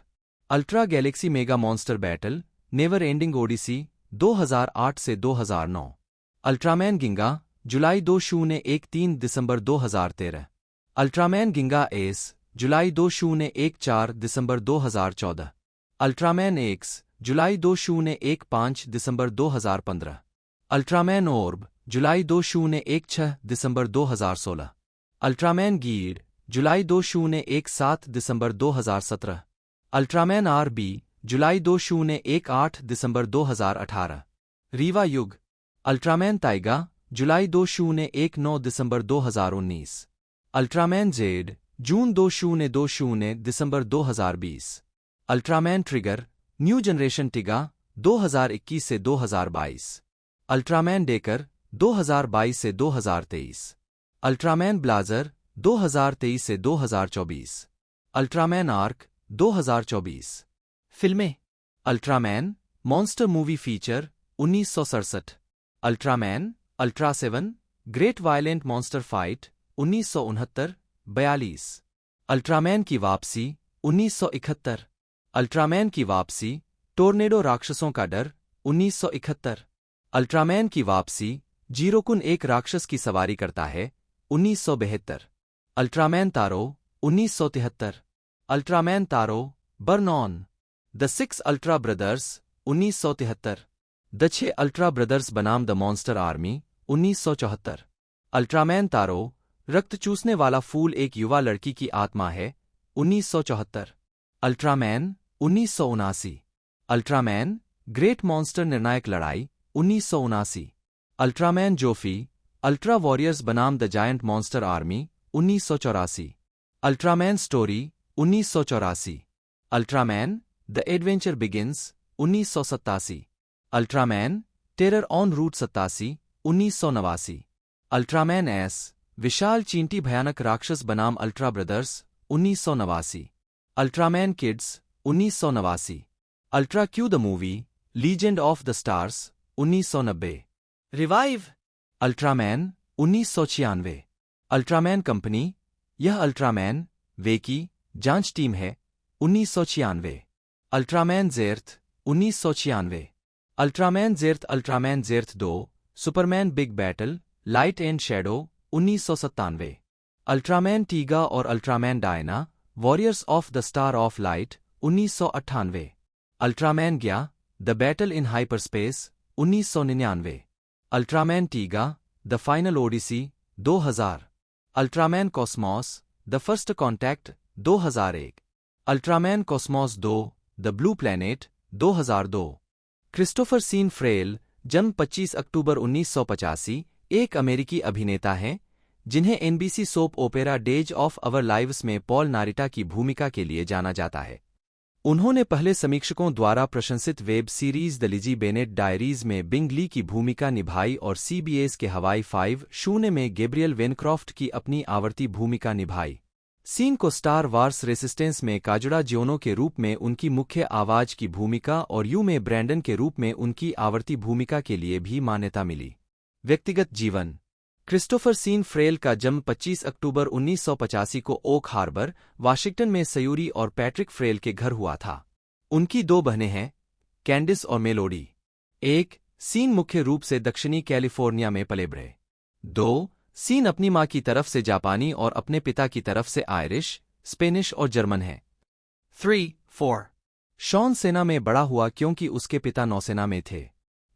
Ultra Galaxy Mega Monster Battle Never Ending Odyssey 2008 से 2009, अल्ट्रामैन गिंगा जुलाई 2013 दिसंबर 2013, अल्ट्रामैन गिंगा एस जुलाई 2014 दिसंबर 2014, अल्ट्रामैन एक्स जुलाई 2015 दिसंबर 2015, अल्ट्रामैन ओर्ब जुलाई 2016 दिसंबर 2016, अल्ट्रामैन गीड जुलाई 2017 दिसंबर 2017, अल्ट्रामैन आरबी जुलाई 2018 दिसंबर 2018, रीवा युग अल्ट्रामैन ताइगा जुलाई 2019 दिसंबर 2019, अल्ट्रामैन जेड जून 2020 दिसंबर 2020, अल्ट्रामैन ट्रिगर न्यू जनरेशन टिगा 2021 से 2022, अल्ट्रामैन डेकर 2022 से 2023, अल्ट्रामैन ब्लाजर 2023 से 2024, अल्ट्रामैन आर्क 2024। फिल्में Ultraman monster movie feature 1967, Ultraman ultra 7 great violent monster fight 1969 42, Ultraman की वापसी 1971, अल्ट्रामैन की वापसी टोर्नेडो राक्षसों का डर 1971, अल्ट्रामैन की वापसी जीरोकुन एक राक्षस की सवारी करता है 1972। Ultraman Taro 1973। Ultraman taro burn on. The six ultra brothers 1973। The 6 ultra brothers बनाम द मॉन्स्टर आर्मी 1974। अल्ट्रामैन तारो रक्त चूसने वाला फूल एक युवा लड़की की आत्मा है 1974। अल्ट्रामैन 1979। अल्ट्रामैन ग्रेट मॉन्स्टर निर्णायक लड़ाई 1979। अल्ट्रामैन जोफी अल्ट्रा वॉरियर्स बनाम the Giant Monster Army 1984। Ultraman Story 1984। Ultraman the Adventure Begins 1987। Ultraman Terror on Route 87 1989। Ultraman S विशाल चींटी भयानक राक्षस बनाम Ultra Brothers 1989। Ultraman Kids 1989। Ultra Q the Movie Legend of the Stars 1990। Revive Ultraman 1996। Ultraman company यह Ultraman वे की जांच team है 1996। Ultraman Zearth 1996। Ultraman Zearth 2 Superman big battle light and shadow 1997। Ultraman Tiga और Ultraman Dyna warriors of the star of light 1998। Ultraman Gaia the battle in hyperspace 1999। Ultraman Tiga the final odyssey 2000। Ultraman Cosmos the first contact 2001। Ultraman Cosmos 2 the blue planet 2002। Christopher Sean Friel जन्म 25 October 1985 एक अमेरिकी अभिनेता हैं जिन्हें NBC soap opera Days of Our Lives में Paul Narita की भूमिका के लिए जाना जाता है। उन्होंने पहले समीक्षकों द्वारा प्रशंसित web series the Lizzie Bennet Diaries में बिंग ली की भूमिका निभाई और सीबीएस के हवाई 5-0 में गैब्रियल वेनक्रॉफ्ट की अपनी आवर्ती भूमिका निभाई। सीन को स्टार वार्स रेसिस्टेंस में काजुड़ा जियोनो के रूप में उनकी मुख्य आवाज की भूमिका और यू में ब्रैंडन के रूप में उनकी आवर्ती भूमिका के लिए भी मान्यता मिली। व्यक्तिगत जीवन क्रिस्टोफर सीन फ्रेल का जन्म 25 अक्टूबर 1985 को ओक हार्बर, वाशिंगटन में सयूरी और पैट्रिक फ्रेल के घर हुआ था। उनकी 2 बहनें हैं, कैंडिस और मेलोडी। 1 सीन मुख्य रूप से दक्षिणी कैलिफोर्निया में पले बढ़े। 2 सीन अपनी मां की तरफ से जापानी और अपने पिता की तरफ से आयरिश, स्पेनिश और जर्मन है। 3-4 शॉन सेना में बड़ा हुआ क्योंकि उसके पिता नौसेना में थे।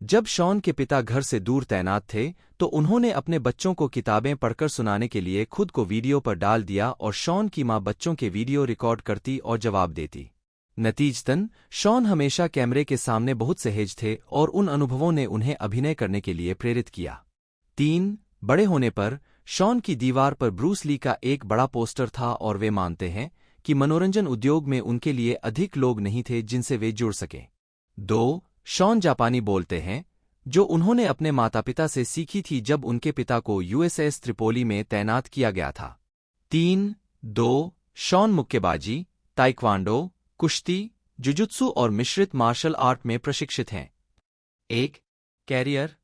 जब शॉन के पिता घर से दूर तैनात थे तो उन्होंने अपने बच्चों को किताबें पढ़कर सुनाने के लिए खुद को वीडियो पर डाल दिया और शॉन की मां बच्चों के वीडियो रिकॉर्ड करती और जवाब देती। नतीजतन शॉन हमेशा कैमरे के सामने बहुत सहज थे और उन अनुभवों ने उन्हें अभिनय करने के लिए प्रेरित किया। 3 बड़े होने पर शॉन की दीवार पर ब्रूस ली का एक बड़ा पोस्टर था और वे मानते हैं कि मनोरंजन उद्योग में उनके लिए अधिक लोग नहीं थे जिनसे वे जुड़ सकें। 2 शॉन जापानी बोलते हैं, जो उन्होंने अपने माता पिता से सीखी थी जब उनके पिता को यूएसएस त्रिपोली में तैनात किया गया था। 3-2 शॉन मुक्केबाजी, ताइक्वांडो, कुश्ती, जुजुत्सु और मिश्रित मार्शल आर्ट में प्रशिक्षित हैं। 1 कैरियर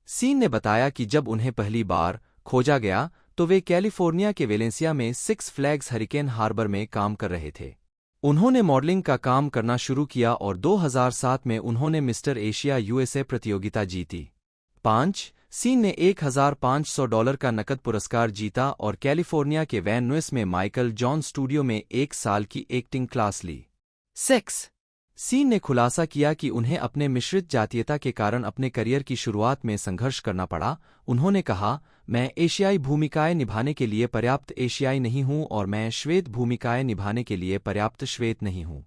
सीन ने बताया कि जब उन्हें पहली बार खोजा गया तो वे कैलिफोर्निया के वेलेंसिया में 6 फ्लैग्स हरिकेन हार्बर में काम कर रहे थे। उन्होंने मॉडलिंग का काम करना शुरू किया और 2007 में उन्होंने मिस्टर एशिया यूएसए प्रतियोगिता जीती। 5 सीन ने $1,500 का नकद पुरस्कार जीता और कैलिफोर्निया के वैन नुइस में माइकल जॉन स्टूडियो में 1 साल की एक्टिंग क्लास ली। 6 सीन ने खुलासा किया कि उन्हें अपने मिश्रित जातीयता के कारण अपने करियर की शुरुआत में संघर्ष करना पड़ा। उन्होंने कहा, मैं एशियाई भूमिकाएं निभाने के लिए पर्याप्त एशियाई नहीं हूं और मैं श्वेत भूमिकाएं निभाने के लिए पर्याप्त श्वेत नहीं हूं।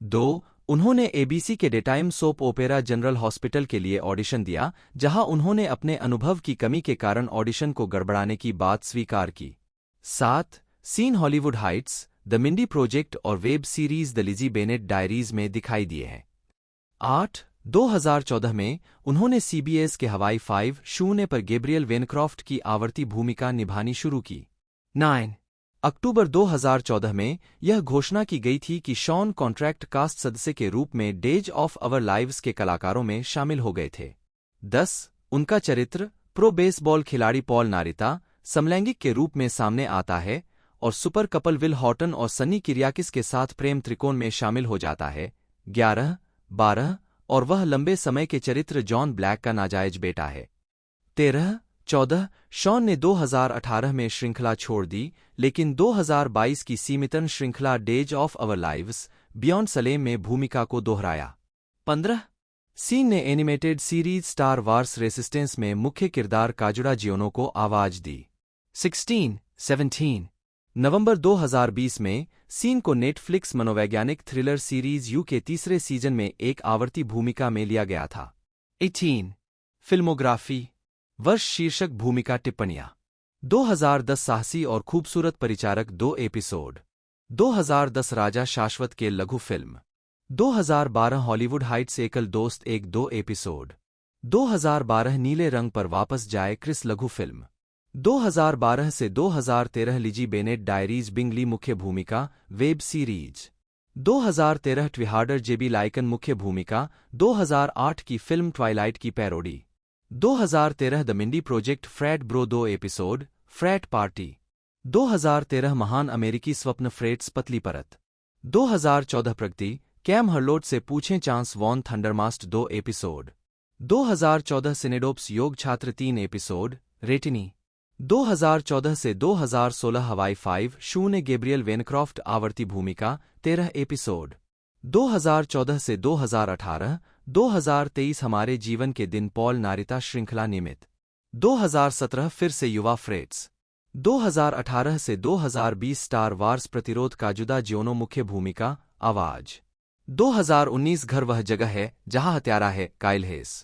2 उन्होंने एबीसी के daytime soap opera general hospital के लिए ऑडिशन दिया, जहां उन्होंने अपने अनुभव की कमी के कारण ऑडिशन को गड़बड़ाने की बात स्वीकार की। 7 Sean Hollywood Heights, the Mindy Project और web series the Lizzie Bennet Diaries में दिखाई दिए हैं। 8 2014 में उन्होंने सीबीएस के हवाई 5-0 पर गैब्रियल वेनक्रॉफ्ट की आवर्ती भूमिका निभानी शुरू की। 9 अक्टूबर 2014 में यह घोषणा की गई थी कि शॉन कॉन्ट्रैक्ट कास्ट सदस्य के रूप में डेज ऑफ अवर लाइव्स के कलाकारों में शामिल हो गए थे। 10 उनका चरित्र प्रो बेसबॉल खिलाड़ी पॉल नारिता समलैंगिक के रूप में सामने आता है और सुपर कपल विल हॉटन और सनी किरियाकिस के साथ प्रेम त्रिकोण में शामिल हो जाता है। 11 12 और वह लंबे समय के चरित्र जॉन ब्लैक का नाजायज बेटा है। 13 14 शॉन ने 2018 में श्रृंखला छोड़ दी, लेकिन 2022 की सीमितन श्रृंखला days of Our lives beyond Salem में भूमिका को दोहराया। 15 सीन ने animated series star wars resistance में मुख्य किरदार काजुड़ा जियोनो को आवाज दी। 17 नवंबर 2020 में सीन को नेटफ्लिक्स मनोवैज्ञानिक थ्रिलर सीरीज यू के तीसरे सीजन में एक आवर्ती भूमिका में लिया गया था। 18 फिल्मोग्राफी वर्ष शीर्षक भूमिका टिप्पणियां 2010 साहसी और खूबसूरत परिचारक 2 एपिसोड 2010 राजा शाश्वत के लघु फिल्म 2012 हॉलीवुड हाइट्स एकल दोस्त 1-2 एपिसोड 2012 नीले रंग पर वापस जाए क्रिस लघु फिल्म 2012 से 2013 लिजी बेनेट डायरीज बिंगली मुख्य भूमिका वेब सीरीज 2013 ट्विहार्डर जेबी लाइकन मुख्य भूमिका 2008 की फिल्म ट्वाइलाइट की parody 2013 the Mindy project frat bro 2 episode frat party 2013 महान अमेरिकी स्वप्न फ्रेट्स पतली परत 2014 प्रगति कैम हर्लोट से पूछें चांस वॉन थंडरमास्ट 2 एपिसोड 2014 सिनेडोप्स योग छात्र 3 एपिसोड रेटिनी 2014 से 2016 हवाई 5-0 गैब्रियल वेनक्रॉफ्ट आवर्ती भूमिका 13 एपिसोड 2014 से 2018 2023 हमारे जीवन के दिन पॉल नारिता श्रृंखला नियमित 2017 फिर से युवा फ्रेट्स 2018 से 2020 स्टार वार्स प्रतिरोध काजुदा जियोनो मुख्य भूमिका आवाज 2019 घर वह जगह है जहां हत्यारा है काइल हेस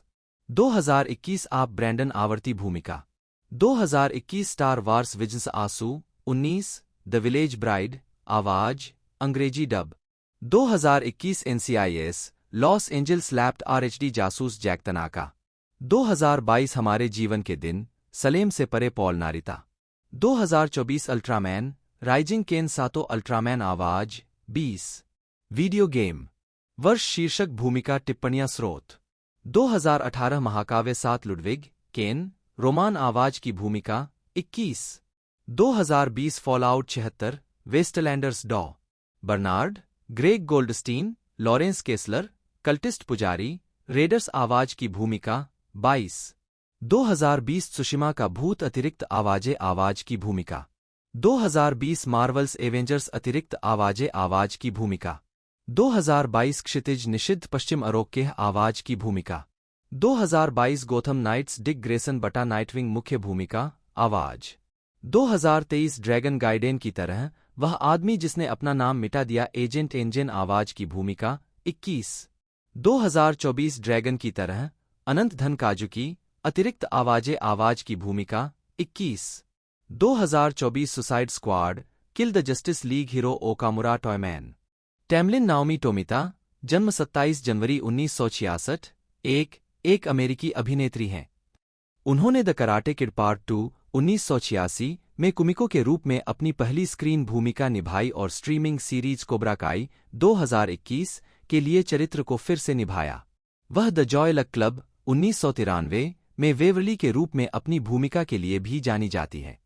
2021 आप ब्रैंडन आवर्ती भूमिका 2021 स्टार वार्स विजन्स आंसू 19 द विलेज ब्राइड आवाज अंग्रेजी dub 2021 NCIS Los Angeles lapped RHD जासूस जैक तनाका 2022 हमारे जीवन के दिन सलेम से परे पॉल नारिता 2024 अल्ट्रामैन राइजिंग केन सातो अल्ट्रामैन आवाज 20 वीडियो गेम वर्ष शीर्षक भूमिका टिप्पणियां स्रोत 2018 महाकाव्य 7 लुडविग केन रोमान आवाज की भूमिका 21 2020 फॉलआउट 76 वेस्टलैंडर्स डॉ Bernard Greg Goldstein Lawrence Kessler cultist पुजारी रेडर्स आवाज की भूमिका 22 2020 सुशिमा का भूत अतिरिक्त आवाजें आवाज की भूमिका 2020 मार्वल्स एवेंजर्स अतिरिक्त आवाजें आवाज की भूमिका 2022 क्षितिज निषिद्ध पश्चिम अरोक्य आवाज की भूमिका 2022 गोथम नाइट्स डिक ग्रेसन बटा नाइटविंग मुख्य भूमिका आवाज 2023 ड्रैगन गाइडेन की तरह वह आदमी जिसने अपना नाम मिटा दिया एजेंट एंजन आवाज की भूमिका 21 2024 ड्रैगन की तरह अनंत धन काजू की अतिरिक्त आवाजें आवाज की भूमिका 21 2024 Suicide Squad Kill the Justice League hero Okamura Toyman Tamlyn Naomi Tomita जन्म 27 जनवरी 1966 एक अमेरिकी अभिनेत्री हैं। उन्होंने द कराटे किड पार्ट 2 1986 में कुमिको के रूप में अपनी पहली स्क्रीन भूमिका निभाई और स्ट्रीमिंग सीरीज कोब्रा काई 2021 के लिए चरित्र को फिर से निभाया। वह द जॉय लक क्लब 1993 में वेवरली के रूप में अपनी भूमिका के लिए भी जानी जाती है।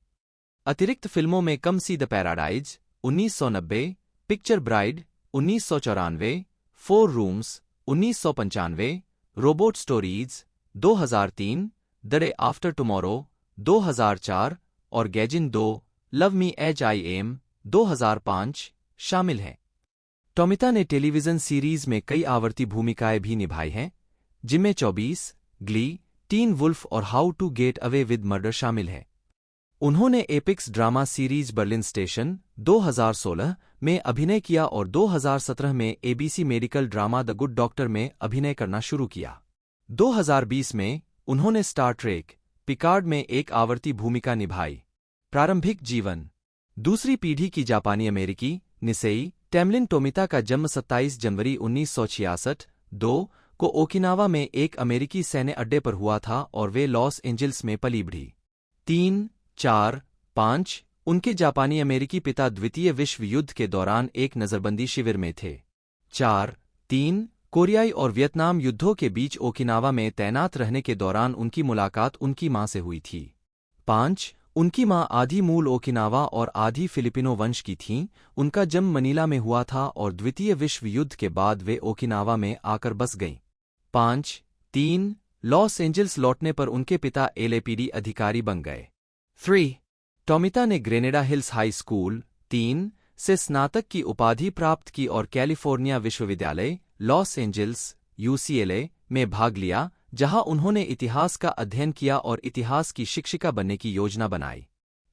अतिरिक्त फिल्मों में Come See the Paradise 1990, Picture Bride 1994, 4 Rooms 1995, Robot Stories 2003, the Day After Tomorrow 2004 और Gaijin 2 Love Me As I Am 2005 शामिल हैं। टोमिता ने टेलीविजन सीरीज में कई आवर्ती भूमिकाएं भी निभाई हैं, जिनमें 24, ग्ली, टीन वुल्फ और How to Get Away with Murder शामिल है। उन्होंने Epix drama series Berlin Station 2016 में अभिनय किया और 2017 में ABC medical drama the Good Doctor में अभिनय करना शुरू किया। 2020 में उन्होंने स्टार ट्रेक पिकार्ड में एक आवर्ती भूमिका निभाई। प्रारंभिक जीवन दूसरी पीढ़ी की जापानी अमेरिकी निसेई टैमलिन टोमिता का जन्म 27 जनवरी 1966 को ओकिनावा में एक अमेरिकी सैन्य अड्डे पर हुआ था और वे लॉस एंजल्स में पली बढ़ी। 3, 4, 5 उनके जापानी अमेरिकी पिता द्वितीय विश्व युद्ध के दौरान एक नजरबंदी शिविर में थे। 4, 3 कोरियाई और वियतनाम युद्धों के बीच ओकिनावा में तैनात रहने के दौरान उनकी मुलाकात उनकी मां से हुई थी। 5 उनकी मां आधी मूल ओकिनावा और आधी फिलिपिनो वंश की थीं। उनका जन्म मनीला में हुआ था और द्वितीय विश्व युद्ध के बाद वे ओकिनावा में आकर बस गईं। 5, 3 लॉस एंजल्स लौटने पर उनके पिता एलएपीडी अधिकारी बन गए। 3. टोमिता ने ग्रेनेडा हिल्स हाई स्कूल 3 से स्नातक की उपाधि प्राप्त की और कैलिफोर्निया विश्वविद्यालय लॉस एंजल्स यूसीएलए में भाग लिया, जहां उन्होंने इतिहास का अध्ययन किया और इतिहास की शिक्षिका बनने की योजना बनाई।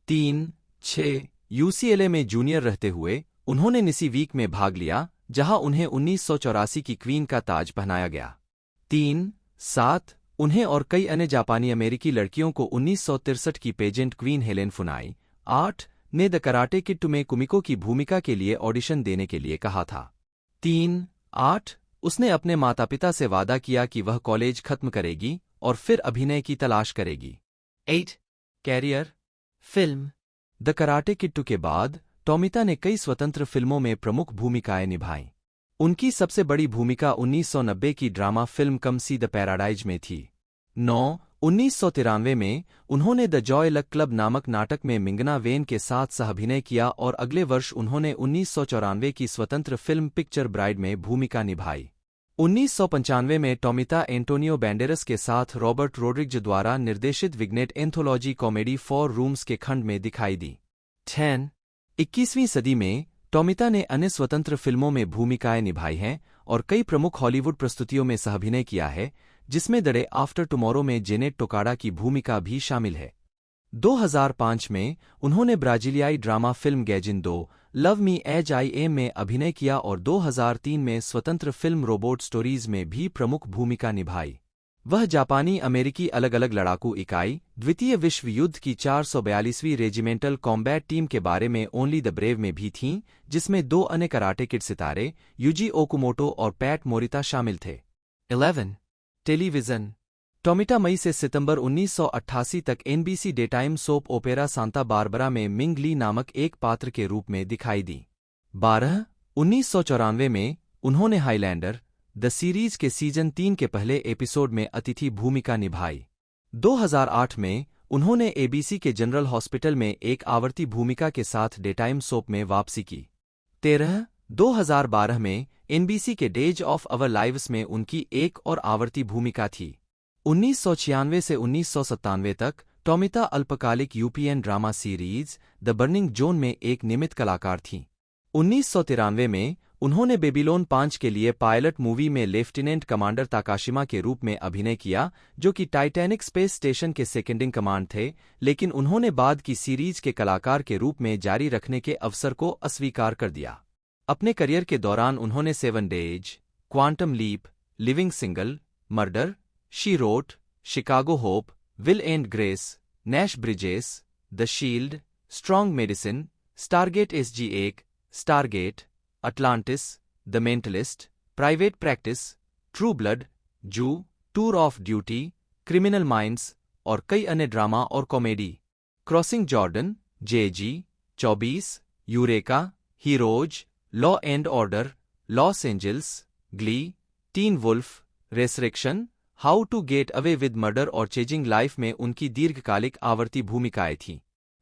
3-6 यूसीएलए में जूनियर रहते हुए उन्होंने निसी वीक में भाग लिया, जहां उन्हें 1984 की क्वीन का ताज पहनाया गया। 3-7 उन्हें और कई अन्य जापानी अमेरिकी लड़कियों को 1963 की पेजेंट क्वीन हेलेन फुनाई 8 ने द कराटे किड में कुमिको की भूमिका के लिए ऑडिशन देने के लिए कहा था। 3-8 उसने अपने माता पिता से वादा किया कि वह कॉलेज खत्म करेगी और फिर अभिनय की तलाश करेगी। 8 career film the Karate Kid 2 के बाद टोमिता ने कई स्वतंत्र फिल्मों में प्रमुख भूमिकाएं निभाईं। उनकी सबसे बड़ी भूमिका 1990 की drama film come See the paradise में थी। 9 1993 में उन्होंने द जॉय लक क्लब नामक नाटक में मिंगना वेन के साथ सह-अभिनय किया और अगले वर्ष उन्होंने 1994 की स्वतंत्र फिल्म पिक्चर ब्राइड में भूमिका निभाई। 1995 में टोमिता एंटोनियो बैंडेरस के साथ रॉबर्ट रोड्रिग्ज द्वारा निर्देशित विग्नेट एंथोलॉजी कॉमेडी 4 रूम्स के खंड में दिखाई दी। 10 21वीं सदी में टोमिता ने अन्य स्वतंत्र फिल्मों में भूमिकाएं निभाई हैं और कई प्रमुख हॉलीवुड प्रस्तुतियों में सह-अभिनय किया है, जिसमें द डे आफ्टर टुमारो में जेनेट टोकाडा की भूमिका भी शामिल है। 2005 में उन्होंने ब्राजीलियाई drama film Gaijin 2 Love Me As I Am में अभिनय किया और 2003 में स्वतंत्र फिल्म रोबोट स्टोरीज में भी प्रमुख भूमिका निभाई। वह जापानी अमेरिकी अलग-अलग लड़ाकू इकाई द्वितीय विश्व युद्ध की 442वीं रेजिमेंटल कॉम्बैट टीम के बारे में ओनली द ब्रेव में भी थीं, जिसमें 2 अन्य कराटे किड सितारे यूजी ओकुमोटो और पैट मोरिता शामिल थे। 11 टेलीविजन टोमिता मई से सितंबर 1988 तक NBC daytime soap opera Santa Barbara में मिंग ली नामक एक पात्र के रूप में दिखाई दी। 12 1994 में उन्होंने हाइलैंडर द सीरीज के सीजन 3 के पहले एपिसोड में अतिथि भूमिका निभाई। 2008 में उन्होंने एबीसी के जनरल हॉस्पिटल में एक आवर्ती भूमिका के साथ डेटाइम सोप में वापसी की। 13 2012 में एनबीसी के डेज ऑफ अवर लाइव्स में उनकी एक और आवर्ती भूमिका थी। 1996 से 1997 तक टोमिता अल्पकालिक UPN drama series the Burning Zone में एक नियमित कलाकार थीं। 1993 में उन्होंने बेबीलोन 5 के लिए पायलट मूवी में लेफ्टिनेंट कमांडर ताकाशिमा के रूप में अभिनय किया, जो कि टाइटैनिक स्पेस स्टेशन के सेकेंडिंग कमांड थे, लेकिन उन्होंने बाद की सीरीज के कलाकार के रूप में जारी रखने के अवसर को अस्वीकार कर दिया। अपने करियर के दौरान उन्होंने 7 Days, Quantum Leap, Living Single, Murder, She Wrote, Chicago Hope, Will and Grace, Nash Bridges, the Shield, Strong Medicine, Stargate SG-1, Stargate, Atlantis, the Mentalist, Private Practice, True Blood, Zoo, Tour of Duty, Criminal Minds और कई अन्य drama और comedy. Crossing Jordan, JG, 24, Eureka, Heroes, Law and Order, Los Angeles, Glee, Teen Wolf, Resurrection, How to Get Away with Murder और Chasing Life में उनकी दीर्घकालिक आवर्ती भूमिकाएं थीं।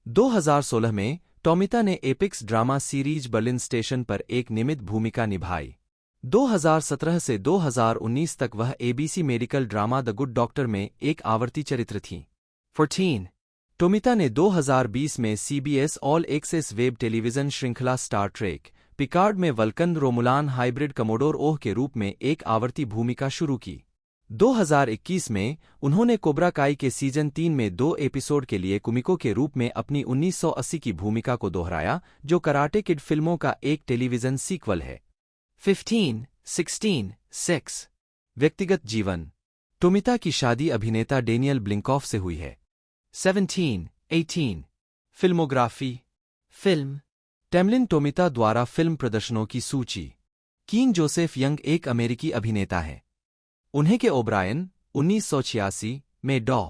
2016 में टोमिता ने Epix drama series Berlin Station पर एक नियमित भूमिका निभाई। 2017 से 2019 तक वह ABC medical drama the Good Doctor में एक आवर्ती चरित्र थीं। 14 टोमिता ने 2020 में CBS All Access web television श्रृंखला स्टार ट्रेक पिकार्ड में Vulcan Romulan hybrid Commodore Oh के रूप में एक आवर्ती भूमिका शुरू की। 2021 में उन्होंने कोब्रा काई के सीजन 3 में 2 एपिसोड के लिए कुमिको के रूप में अपनी 1980 की भूमिका को दोहराया, जो कराटे किड फिल्मों का एक टेलीविजन सीक्वल है। 15, 16, 6 व्यक्तिगत जीवन टोमिता की शादी अभिनेता डेनियल ब्लिंकॉफ से हुई है। 17, 18 फिल्मोग्राफी फिल्म टेमलिन टोमिता द्वारा फिल्म प्रदर्शनों की सूची। कीन जोसेफ यंग एक अमेरिकी अभिनेता है। उन्हें के ओब्रायन 1986 में डॉ.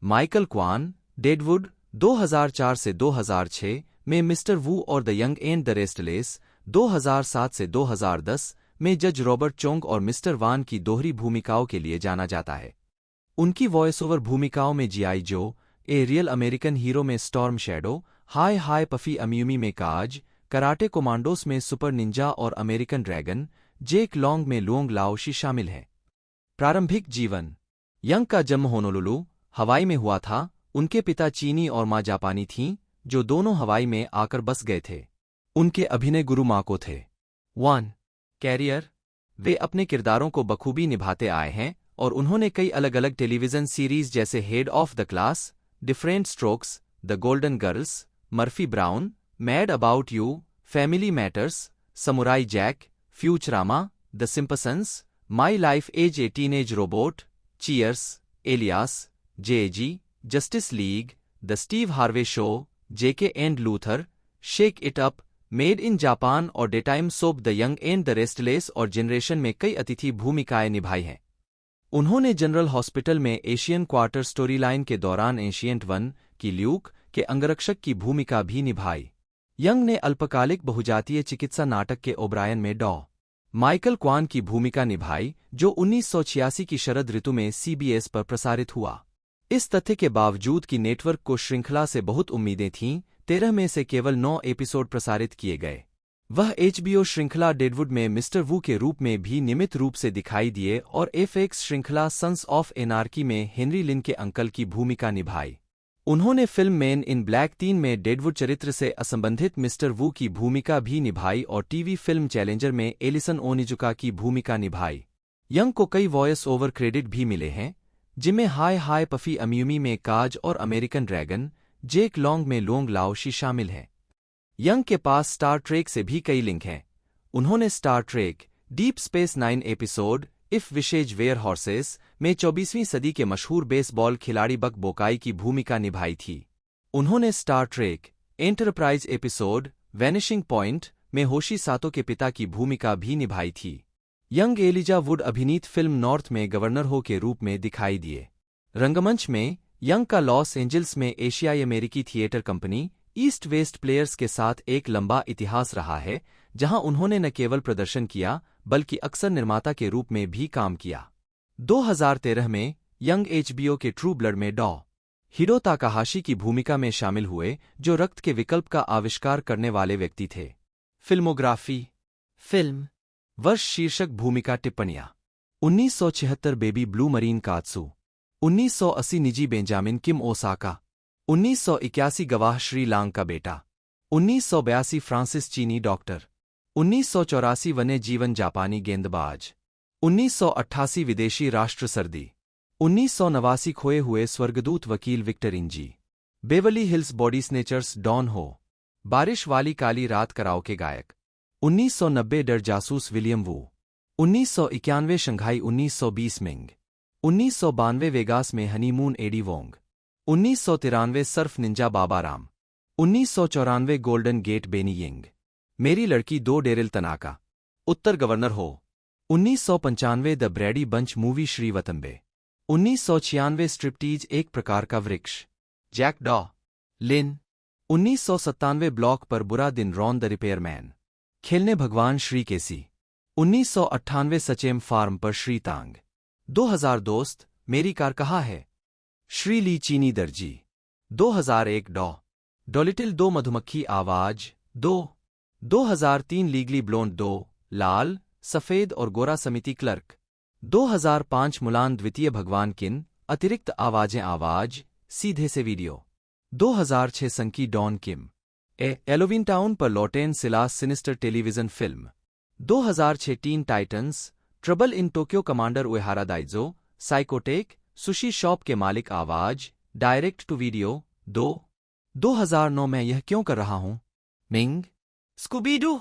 माइकल क्वान डेडवुड 2004 से 2006 में मिस्टर वू और the Young and the restless 2007 से 2010 में जज रॉबर्ट चोंग और मिस्टर वान की दोहरी भूमिकाओं के लिए जाना जाता है। उनकी वॉइस ओवर भूमिकाओं में जीआई जो, ए रियल अमेरिकन हीरो में स्टॉर्म शैडो, हाय हाय पफी अम्यूमी में काज, कराटे कोमांडोस में सुपर निंजा और अमेरिकन ड्रैगन, जेक लॉन्ग में लुओंग लाओशी शामिल हैं। प्रारंभिक जीवन यंग का जन्म होनोलुलु, हवाई में हुआ था। उनके पिता चीनी और माँ जापानी थीं, जो दोनों हवाई में आकर बस गए थे। उनके अभिनय गुरु माको थे। 1. कैरियर। वे अपने किरदारों को बखूबी निभाते आए हैं और उन्होंने कई अलग अलग टेलीविजन सीरीज जैसे Head of the Class, Different Strokes, the Golden Girls, Murphy Brown, Mad About You, Family Matters, Samurai Jack, Futurama, the Simpsons, My Life as a Teenage Robot, Cheers, Alias, JG, Justice League, the Steve Harvey Show, JK and Luther, Shake It Up, Made in Japan और daytime soap the Young and the Restless और Generation में कई अतिथि भूमिकाएं निभाई हैं। उन्होंने general Hospital में एशियन क्वार्टर स्टोरीलाइन के दौरान एशियंट 1 की ल्यूक के अंगरक्षक की भूमिका भी निभाई। यंग ने अल्पकालिक बहुजातीय चिकित्सा नाटक के ओब्रायन में डॉ. माइकल क्वान की भूमिका निभाई, जो 1986 की शरद ऋतु में सीबीएस पर प्रसारित हुआ। इस तथ्य के बावजूद कि नेटवर्क को श्रृंखला से बहुत उम्मीदें थीं, 13 में से केवल 9 एपिसोड प्रसारित किए गए। वह एचबीओ श्रृंखला डेडवुड में मिस्टर वू के रूप में भी नियमित रूप से दिखाई दिए और एफएक्स श्रृंखला सन्स ऑफ एनार्की में हेनरी लिन के अंकल की भूमिका निभाई। उन्होंने फिल्म मैन इन ब्लैक 3 में डेडवुड चरित्र से असंबंधित मिस्टर वू की भूमिका भी निभाई और टीवी फिल्म चैलेंजर में एलिसन ओनिजुका की भूमिका निभाई। यंग को कई वॉयस ओवर क्रेडिट भी मिले हैं, जिनमें हाय हाय पफी अम्यूमी में काज और अमेरिकन ड्रैगन, जेक लॉन्ग में लोंग लाओशी शामिल हैं। यंग के पास स्टार ट्रेक से भी कई लिंक हैं। उन्होंने Star Trek Deep Space 9 episode If Wishes Were Horses में 24वीं सदी के मशहूर बेसबॉल खिलाड़ी बक बोकाई की भूमिका निभाई थी। उन्होंने Star track enterprise episode vanishing point में होशी सातो के पिता की भूमिका भी निभाई थी। यंग एलिजा वुड अभिनीत फिल्म नॉर्थ में गवर्नर हो के रूप में दिखाई दिए। रंगमंच में यंग का लॉस एंजल्स में एशियाई अमेरिकी theatre company east west players के साथ एक लंबा इतिहास रहा है, जहां उन्होंने न केवल प्रदर्शन किया बल्कि अक्सर निर्माता के रूप में भी काम किया। 2013 में यंग एचबीओ के ट्रू ब्लड में डॉ. हिरो ताकाहाशी की भूमिका में शामिल हुए, जो रक्त के विकल्प का आविष्कार करने वाले व्यक्ति थे। फिल्मोग्राफी। फिल्म वर्ष शीर्षक भूमिका टिप्पणियां 1976 बेबी ब्लू मरीन कात्सु, 1980 निजी बेंजामिन किम ओसाका, 1981 गवाह श्री लांग का बेटा, 1982 फ्रांसिस चीनी डॉक्टर, 1984 वन्य जीवन जापानी गेंदबाज, 1988 विदेशी राष्ट्र सर्दी, 1989 खोए हुए स्वर्गदूत वकील विक्टर इंजी, Beverly Hills Body Snatchers Don Ho, बारिश वाली काली रात कराओके गायक, 1990 डर जासूस William Wu, 1991 Shanghai, 1920 Ming, 1992 Vegas में honeymoon Eddie Wong, 1993 Surf Ninja Baba Ram, 1994 Golden Gate Benny Ying, मेरी लड़की 2 डेरिल तनाका, उत्तर governor Ho, 1995 the Brady Bunch movie Shri Watanabe, 1996 striptease एक प्रकार का वृक्ष, जैक डॉ. लिन, 1997 ब्लॉक पर बुरा दिन रॉन द रिपेयरमैन, खेलने भगवान श्री केसी, 1998 सचेम फार्म पर श्री तांग, 2000 दोस्त मेरी कार कहाँ है, श्री ली चीनी दर्जी, 2001 डॉलिटिल 2 मधुमक्खी आवाज 2, 2003 लीगली ब्लोंड 2 लाल सफेद और गोरा समिति क्लर्क, 2005 मुलान द्वितीय भगवान किन अतिरिक्त आवाजें आवाज सीधे से वीडियो, 2006 संकी डॉन किम एलोविन टाउन पर लौटेन Silas Sinister television film, 2006 Teen Titans Trouble in Tokyo commander Uehara Daizo Psychotech sushi shop के मालिक आवाज डायरेक्ट टू वीडियो 2009 में यह क्यों कर रहा हूं मिंग स्कूबीडू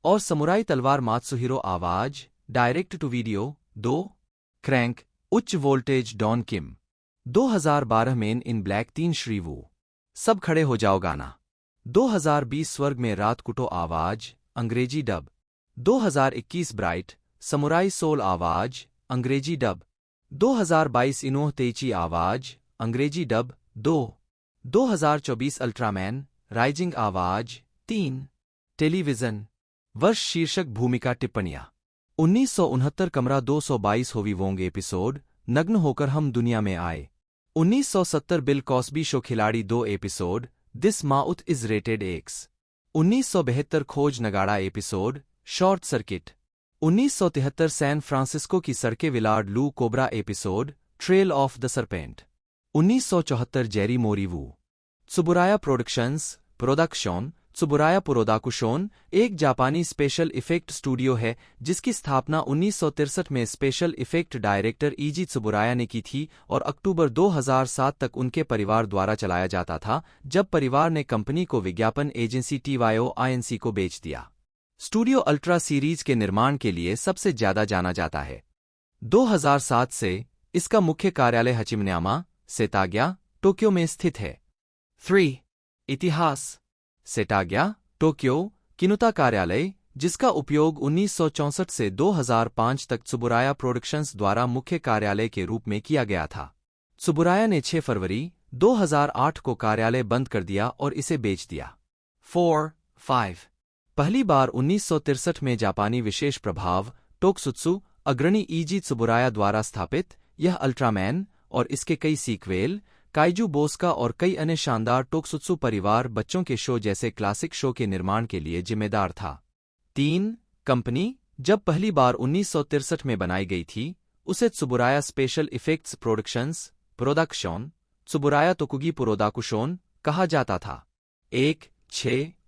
और समुराई तलवार मात्सुहिरो आवाज डायरेक्ट टू वीडियो 2 क्रैंक उच्च वोल्टेज डॉन किम, 2012 मेन इन ब्लैक 3 श्रीवू सब खड़े हो जाओ गाना, 2020 स्वर्ग में रात कुटो आवाज अंग्रेजी डब, 2021 ब्राइट समुराई सोल आवाज अंग्रेजी डब, 2022 इनोह तेची आवाज अंग्रेजी डब 2024 अल्ट्रामैन राइजिंग आवाज 3 टेलीविजन वर्ष शीर्षक भूमिका टिप्पणियां 1969 कमरा 222 होवी वोंग एपिसोड नग्न होकर हम दुनिया में आए, 1970 बिल कॉस्बी शो खिलाड़ी 2 episode This Mouth Is Rated X, 1972 खोज नगाड़ा episode Short Circuit, 1973 San Francisco की सड़कें Willard Lu Cobra episode Trail of the Serpent. 1974 Jerry मोरिवू। त्सुबुराया प्रोडक्शन त्सुबुराया पुरोदाकुशोन एक जापानी स्पेशल इफेक्ट स्टूडियो है जिसकी स्थापना 1963 में स्पेशल इफेक्ट डायरेक्टर ईजी त्सुबुराया ने की थी और अक्टूबर 2007 तक उनके परिवार द्वारा चलाया जाता था, जब परिवार ने कंपनी को विज्ञापन एजेंसी TYO-INC को बेच दिया। स्टूडियो अल्ट्रा सीरीज के निर्माण के लिए सबसे ज्यादा जाना जाता है। 2007 से इसका मुख्य कार्यालय हचिमन्यामा, सेताग्या, टोक्यो में स्थित है। 3. इतिहास। सेटाग्या, टोक्यो, किनुता कार्यालय, जिसका उपयोग 1964 से 2005 तक त्सुबुराया प्रोडक्शंस द्वारा मुख्य कार्यालय के रूप में किया गया था। त्सुबुराया ने 6 फरवरी 2008 को कार्यालय बंद कर दिया और इसे बेच दिया। 4-5 पहली बार 1963 में जापानी विशेष प्रभाव टोक्सुत्सु अग्रणी ईजी त्सुबुराया द्वारा स्थापित, यह अल्ट्रामैन और इसके कई सीक्वेल, काइजू बोस्का और कई अन्य शानदार टोक्सुत्सु परिवार बच्चों के शो जैसे क्लासिक शो के निर्माण के लिए जिम्मेदार था। 3. कंपनी जब पहली बार 1963 में बनाई गई थी, उसे त्सुबुराया स्पेशल इफेक्ट्स प्रोडक्शन त्सुबुराया तोकुगी पुरोदाकुशोन कहा जाता था।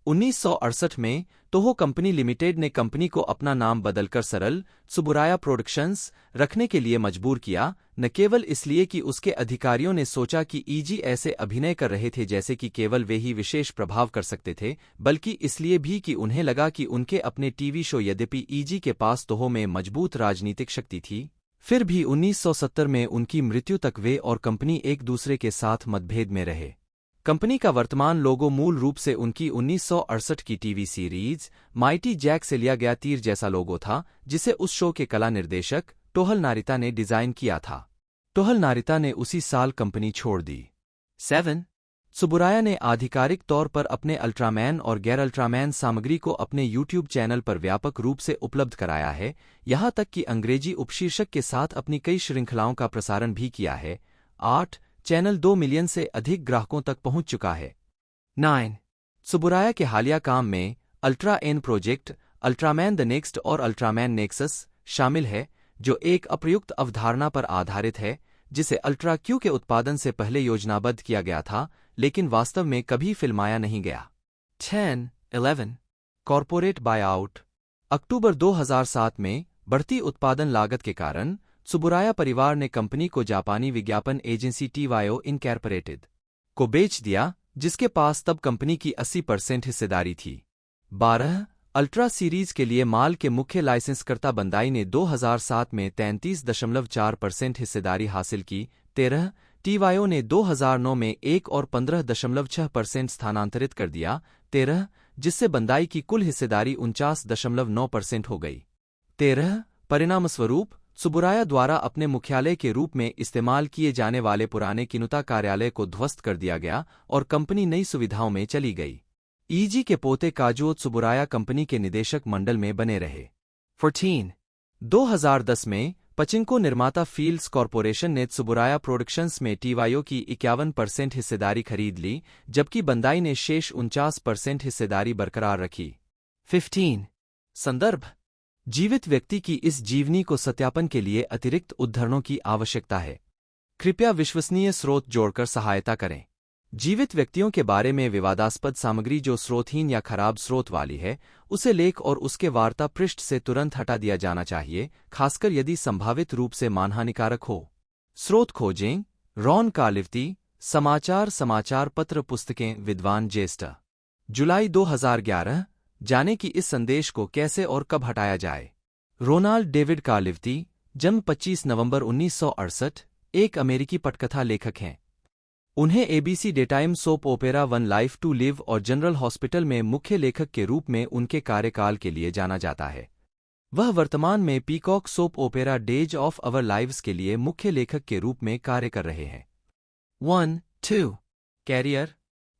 1968 में तोहो कंपनी लिमिटेड ने कंपनी को अपना नाम बदलकर सरल त्सुबुराया प्रोडक्शंस रखने के लिए मजबूर किया, न केवल इसलिए कि उसके अधिकारियों ने सोचा कि ईजी ऐसे अभिनय कर रहे थे जैसे कि केवल वे ही विशेष प्रभाव कर सकते थे, बल्कि इसलिए भी कि उन्हें लगा कि उनके अपने टीवी शो, यद्यपि ईजी के पास तोहो में मजबूत राजनीतिक शक्ति थी, फिर भी 1970 में उनकी मृत्यु तक वे और कंपनी एक दूसरे के साथ मतभेद में रहे। कंपनी का वर्तमान लोगो मूल रूप से उनकी 1968 की टीवी सीरीज माइटी जैक से लिया गया तीर जैसा लोगो था, जिसे उस शो के कला निर्देशक टोहल नारिता ने डिजाइन किया था। टोहल नारिता ने उसी साल कंपनी छोड़ दी। 7. त्सुबुराया ने आधिकारिक तौर पर अपने अल्ट्रामैन और गैर अल्ट्रामैन सामग्री को अपने YouTube चैनल पर व्यापक रूप से उपलब्ध कराया है, यहां तक कि अंग्रेजी उपशीर्षक के साथ अपनी कई श्रृंखलाओं का प्रसारण भी किया है। 8. चैनल 2 मिलियन से अधिक ग्राहकों तक पहुंच चुका है। 9. त्सुबुराया के हालिया काम में Ultra N Project, Ultraman the Next और अल्ट्रामैन नेक्सस शामिल है, जो एक अप्रयुक्त अवधारणा पर आधारित है जिसे अल्ट्रा क्यू के उत्पादन से पहले योजनाबद्ध किया गया था, लेकिन वास्तव में कभी फिल्माया नहीं गया। 10-11 कॉर्पोरेट बायआउट। अक्टूबर 2007 में बढ़ती उत्पादन लागत के कारण त्सुबुराया परिवार ने कंपनी को जापानी विज्ञापन एजेंसी TYO इनकॉर्पोरेटेड को बेच दिया, जिसके पास तब कंपनी की 80% हिस्सेदारी थी। 12 अल्ट्रा सीरीज के लिए माल के मुख्य लाइसेंसकर्ता बंदाई ने 2007 में 33.4% हिस्सेदारी हासिल की। 13 TYO ने 2009 में 1 और 15.6% स्थानांतरित कर दिया। 13 जिससे बंदाई की कुल हिस्सेदारी 49.9% हो गई। 13 परिणामस्वरूप त्सुबुराया द्वारा अपने मुख्यालय के रूप में इस्तेमाल किए जाने वाले पुराने किनुता कार्यालय को ध्वस्त कर दिया गया और कंपनी नई सुविधाओं में चली गई। ईजी के पोते काजुओ त्सुबुराया कंपनी के निदेशक मंडल में बने रहे। 14 2010 में पचिंको निर्माता फील्ड्स कॉर्पोरेशन ने त्सुबुराया प्रोडक्शंस में TYO की 51% हिस्सेदारी खरीद ली, जबकि बंदाई ने शेष 49% हिस्सेदारी बरकरार रखी। 15 संदर्भ जीवित व्यक्ति की इस जीवनी को सत्यापन के लिए अतिरिक्त उद्धरणों की आवश्यकता है। कृपया विश्वसनीय स्रोत जोड़कर सहायता करें। जीवित व्यक्तियों के बारे में विवादास्पद सामग्री जो स्रोतहीन या खराब स्रोत वाली है, उसे लेख और उसके वार्ता पृष्ठ से तुरंत हटा दिया जाना चाहिए, खासकर यदि संभावित रूप से मानहानिकारक हो। स्रोत खोजें: रॉन कार्लिवती, समाचार पत्र पुस्तकें विद्वान ज्येष्ठ। जुलाई 2011 जाने कि इस संदेश को कैसे और कब हटाया जाए। रोनाल्ड डेविड कार्लिवती, जन्म 25 नवंबर 1968, एक अमेरिकी पटकथा लेखक हैं। उन्हें ABC daytime soap opera One Life to Live और जनरल हॉस्पिटल में मुख्य लेखक के रूप में उनके कार्यकाल के लिए जाना जाता है। वह वर्तमान में peacock soap opera Days of Our lives के लिए मुख्य लेखक के रूप में कार्य कर रहे हैं। 1-2 कैरियर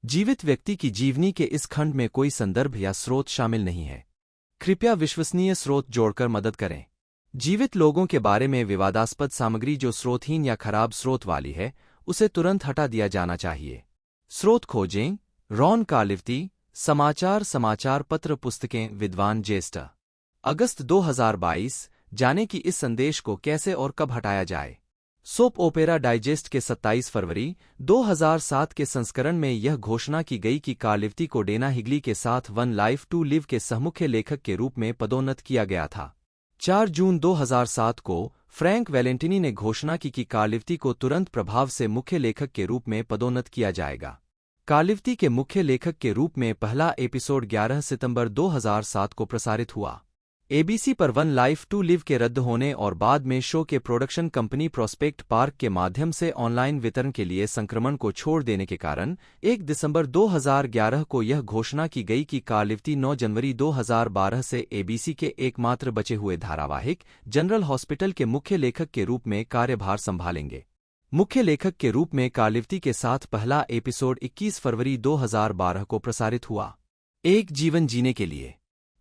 जीवित व्यक्ति की जीवनी के इस खंड में कोई संदर्भ या स्रोत शामिल नहीं है। कृपया विश्वसनीय स्रोत जोड़कर मदद करें। जीवित लोगों के बारे में विवादास्पद सामग्री जो स्रोतहीन या खराब स्रोत वाली है, उसे तुरंत हटा दिया जाना चाहिए। स्रोत खोजें: रॉन कार्लिवती, समाचार पत्र पुस्तकें विद्वान ज्येष्ठ। अगस्त 2022 जाने कि इस संदेश को कैसे और कब हटाया जाए। सोप ओपेरा डाइजेस्ट के 27 फरवरी 2007 के संस्करण में यह घोषणा की गई कि कार्लिवती को डेना हिगली के साथ वन लाइफ टू लिव के सहमुख्य लेखक के रूप में पदोन्नत किया गया था। 4 जून 2007 को फ्रैंक वैलेंटिनी ने घोषणा की कि कार्लिवती को तुरंत प्रभाव से मुख्य लेखक के रूप में पदोन्नत किया जाएगा। कार्लिवती के मुख्य लेखक के रूप में पहला एपिसोड 11 सितंबर 2007 को प्रसारित हुआ। एबीसी पर वन लाइफ टू लिव के रद्द होने और बाद में शो के प्रोडक्शन कंपनी प्रोस्पेक्ट पार्क के माध्यम से ऑनलाइन वितरण के लिए संक्रमण को छोड़ देने के कारण 1 दिसंबर 2011 को यह घोषणा की गई कि कार्लिवती 9 जनवरी 2012 से एबीसी के एकमात्र बचे हुए धारावाहिक जनरल हॉस्पिटल के मुख्य लेखक के रूप में कार्यभार संभालेंगे। मुख्य लेखक के रूप में कार्लिवती के साथ पहला एपिसोड 21 फरवरी 2012 को प्रसारित हुआ। एक जीवन जीने के लिए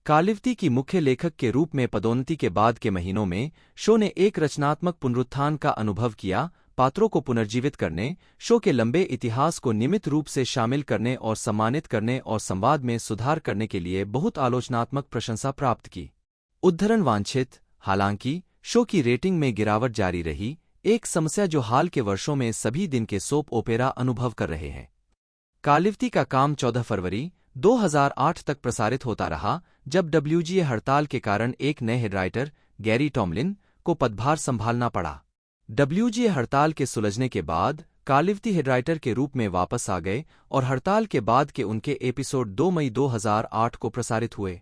कार्लिवती की मुख्य लेखक के रूप में पदोन्नति के बाद के महीनों में शो ने एक रचनात्मक पुनरुत्थान का अनुभव किया, पात्रों को पुनर्जीवित करने, शो के लंबे इतिहास को नियमित रूप से शामिल करने और सम्मानित करने और संवाद में सुधार करने के लिए बहुत आलोचनात्मक प्रशंसा प्राप्त की। उद्धरण वांछित। हालांकि शो की रेटिंग में गिरावट जारी रही, एक समस्या जो हाल के वर्षों में सभी दिन के सोप ओपेरा अनुभव कर रहे हैं। कार्लिवती का काम 14 फरवरी 2008 तक प्रसारित होता रहा, जब डब्ल्यूजीए हड़ताल के कारण एक नए हेड राइटर गैरी टॉमलिन को पदभार संभालना पड़ा। डब्ल्यूजीए हड़ताल के सुलझने के बाद कार्लिवती हेड राइटर के रूप में वापस आ गए और हड़ताल के बाद के उनके एपिसोड 2 मई 2008 को प्रसारित हुए।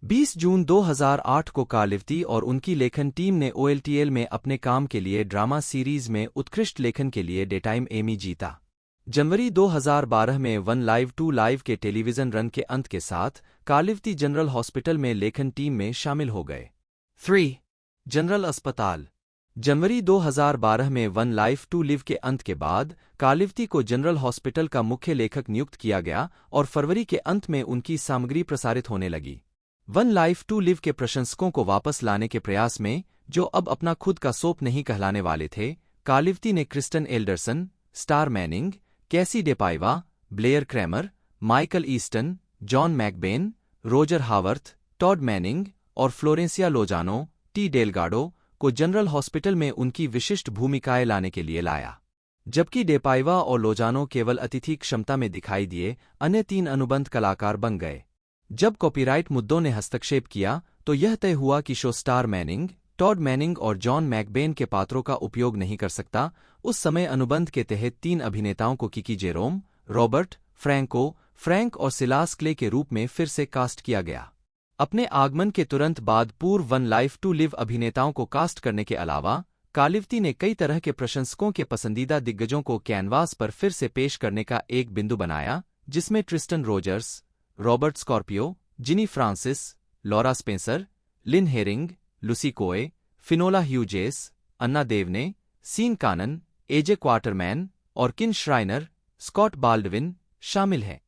20 जून 2008 को कार्लिवती और उनकी लेखन टीम ने OLTL में अपने काम के लिए ड्रामा सीरीज में उत्कृष्ट लेखन के लिए डेटाइम एमी जीता। जनवरी 2012 में वन लाइव टू लाइव के टेलीविजन रन के अंत के साथ कार्लिवती जनरल हॉस्पिटल में लेखन टीम में शामिल हो गए। 3. जनरल अस्पताल। जनवरी 2012 में वन लाइफ टू लिव के अंत के बाद कार्लिवती को जनरल हॉस्पिटल का मुख्य लेखक नियुक्त किया गया और फरवरी के अंत में उनकी सामग्री प्रसारित होने लगी। वन लाइफ टू लिव के प्रशंसकों को वापस लाने के प्रयास में, जो अब अपना खुद का सोप नहीं कहलाने वाले थे, कार्लिवती ने Kristen Alderson, Starr Manning, Cassie DePaiva, Blair Cramer, Michael Easton, John McBain, Roger Howarth, Todd Manning और फ्लोरेंसिया लोजानो, टी डेलगाडो को जनरल हॉस्पिटल में उनकी विशिष्ट भूमिकाएं लाने के लिए लाया। जबकि डेपाइवा और लोजानो केवल अतिथि क्षमता में दिखाई दिए, अन्य 3 अनुबंध कलाकार बन गए। जब कॉपीराइट मुद्दों ने हस्तक्षेप किया तो यह तय हुआ कि show Star Manning, Todd Manning और जॉन मैकबेन के पात्रों का उपयोग नहीं कर सकता। उस समय अनुबंध के तहत 3 अभिनेताओं को किकी जेरोम, रॉबर्ट, फ्रैंक और सिलास क्ले के रूप में फिर से कास्ट किया गया। अपने आगमन के तुरंत बाद पूर्व वन लाइफ टू लिव अभिनेताओं को कास्ट करने के अलावा कार्लिवती ने कई तरह के प्रशंसकों के पसंदीदा दिग्गजों को कैनवास पर फिर से पेश करने का एक बिंदु बनाया, जिसमें ट्रिस्टन रोजर्स, रॉबर्ट स्कॉर्पियो, जिनी फ्रांसिस, लॉरा स्पेंसर, लिन हेरिंग, लुसी कोए, फिनोला ह्यूजेस, अन्ना देवने, सीन कानन, एजे क्वार्टरमैन और किन श्राइनर, स्कॉट बाल्डविन शामिल हैं।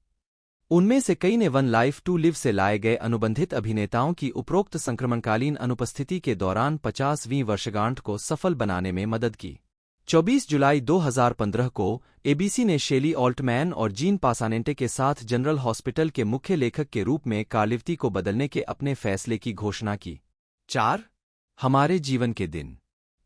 उनमें से कई ने वन लाइफ टू लिव से लाए गए अनुबंधित अभिनेताओं की उपरोक्त संक्रमणकालीन अनुपस्थिति के दौरान 50वीं वर्षगांठ को सफल बनाने में मदद की। 24 जुलाई 2015 को एबीसी ने शेली ऑल्टमैन और जीन पासानेंटे के साथ जनरल हॉस्पिटल के मुख्य लेखक के रूप में कार्लिवती को बदलने के अपने फैसले की घोषणा की। 4. हमारे जीवन के दिन।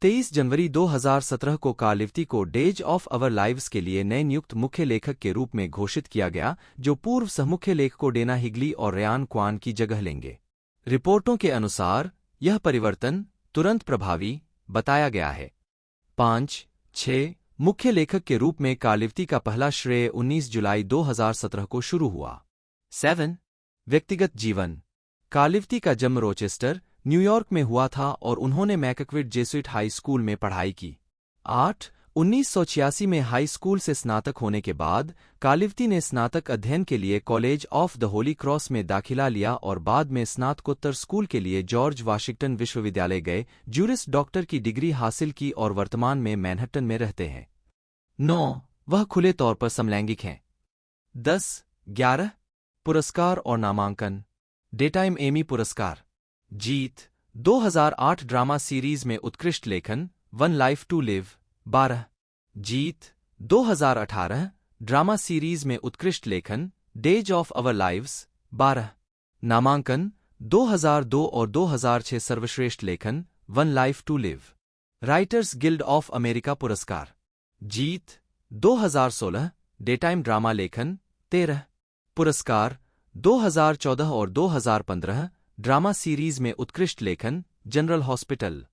23 जनवरी 2017 को कार्लिवती को डेज ऑफ अवर लाइव्स के लिए नए नियुक्त मुख्य लेखक के रूप में घोषित किया गया, जो पूर्व सहमुख्य लेखकों डेना हिगली और रयान क्वान की जगह लेंगे। रिपोर्टों के अनुसार यह परिवर्तन तुरंत प्रभावी बताया गया है। 5-6 मुख्य लेखक के रूप में कार्लिवती का पहला श्रेय 19 जुलाई 2017 को शुरू हुआ। 7. व्यक्तिगत जीवन। कार्लिवती का जन्म रोचेस्टर, न्यूयॉर्क में हुआ था और उन्होंने मैकक्विड जेसुइट हाई स्कूल में पढ़ाई की। 8. 1986 में हाई स्कूल से स्नातक होने के बाद कार्लिवती ने स्नातक अध्ययन के लिए college of the Holi cross में दाखिला लिया और बाद में स्नातकोत्तर स्कूल के लिए जॉर्ज वाशिंगटन विश्वविद्यालय गए, ज्यूरिस डॉक्टर की डिग्री हासिल की और वर्तमान में मैनहट्टन में रहते हैं। 9. वह खुले तौर पर समलैंगिक हैं। 10-11 पुरस्कार और नामांकन। डेटाइम एमी पुरस्कार जीत 2008 ड्रामा सीरीज में उत्कृष्ट लेखन वन लाइफ टू लिव 12 जीत 2018 ड्रामा सीरीज में उत्कृष्ट लेखन डेज ऑफ अवर लाइव्स 12 नामांकन 2002 और 2006 सर्वश्रेष्ठ लेखन One Life to Live Writers Guild of America पुरस्कार जीत 2016 डेटाइम ड्रामा लेखन 13 पुरस्कार 2014 और 2015 ड्रामा सीरीज में उत्कृष्ट लेखन जनरल हॉस्पिटल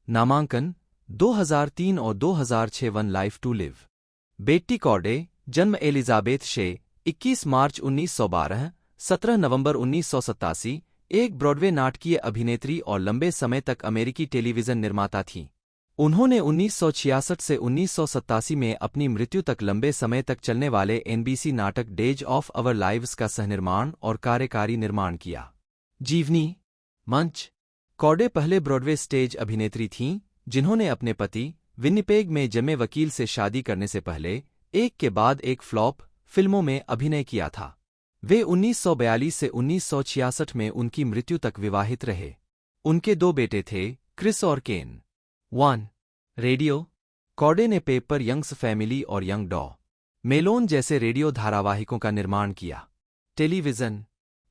नामांकन 2003 और 2006 One Life to Live Betty Corday जन्म एलिजाबेथ शे 21 मार्च 1912 17 नवंबर 1987 एक ब्रॉडवे नाटकीय अभिनेत्री और लंबे समय तक अमेरिकी टेलीविजन निर्माता थीं। उन्होंने 1966 से 1987 में अपनी मृत्यु तक लंबे समय तक चलने वाले एनबीसी नाटक डेज ऑफ अवर लाइव्स का सहनिर्माण और कार्यकारी निर्माण किया। जीवनी मंच कॉर्डे पहले ब्रॉडवे स्टेज अभिनेत्री थीं जिन्होंने अपने पति विनिपेग में जमे वकील से शादी करने से पहले एक के बाद एक फ्लॉप फिल्मों में अभिनय किया था। वे 1942 से 1966 में उनकी मृत्यु तक विवाहित रहे। उनके 2 बेटे थे, क्रिस और केन। 1. रेडियो कॉर्डे ने पेपर यंग्स फैमिली और यंग डॉ मेलोन जैसे रेडियो धारावाहिकों का निर्माण किया। टेलीविजन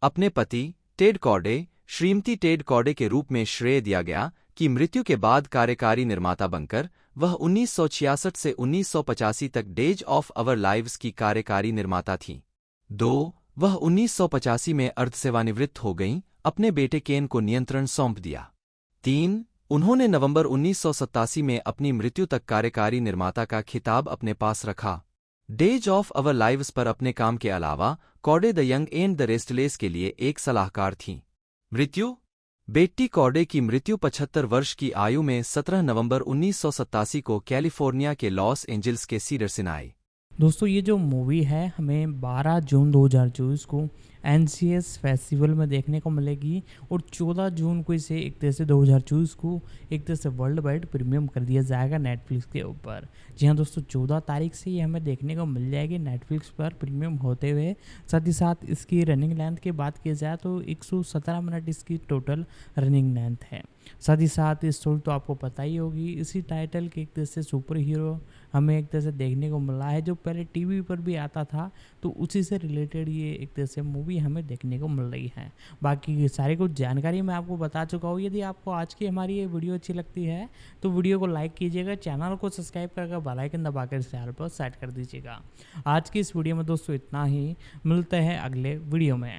अपने पति टेड कॉर्डे श्रीमती टेड कॉर्डे के रूप में श्रेय दिया गया कि मृत्यु के बाद कार्यकारी निर्माता बनकर वह 1966 से 1985 तक डेज ऑफ अवर लाइव्स की कार्यकारी निर्माता थीं। 2. वह 1985 में अर्धसेवानिवृत्त हो गईं, अपने बेटे केन को नियंत्रण सौंप दिया। 3. उन्होंने नवंबर 1987 में अपनी मृत्यु तक कार्यकारी निर्माता का खिताब अपने पास रखा। डेज ऑफ अवर लाइव्स पर अपने काम के अलावा कॉर्डे the Young and the restless के लिए एक सलाहकार थीं। मृत्यु बेट्टी कॉर्डे की मृत्यु 75 वर्ष की आयु में 17 नवंबर 1987 को कैलिफोर्निया के लॉस एंजल्स के सीडर सिनाई। दोस्तों ये जो मूवी है हमें 12 जून 2024 को एनसीएस फेस्टिवल में देखने को मिलेगी और 14 जून को इसे एक तरह से 2024 को एक तरह से वर्ल्ड वाइड प्रीमियम कर दिया जाएगा नेटफ्लिक्स के ऊपर। जी हाँ दोस्तों 14 तारीख से ये हमें देखने को मिल जाएगी नेटफ्लिक्स पर प्रीमियम होते हुए। साथ ही साथ इसकी रनिंग लेंथ की बात की जाए तो 117 मिनट इसकी टोटल रनिंग लेंथ है। साथ ही साथ इस स्टोरी तो आपको पता ही होगी, इसी टाइटल के एक तरह से सुपर हीरो हमें एक तरह से देखने को मिला है जो पहले टीवी पर भी आता था, तो उसी से रिलेटेड ये एक तरह से मूवी हमें देखने को मिल रही है। बाकी सारी कुछ जानकारी मैं आपको बता चुका हूँ। यदि आपको आज की हमारी ये वीडियो अच्छी लगती है तो वीडियो को लाइक कीजिएगा, चैनल को सब्सक्राइब करके बेल आइकन दबाकर इसे ऑल पर सेट कर दीजिएगा। आज की इस वीडियो में दोस्तों इतना ही, मिलते हैं अगले वीडियो में।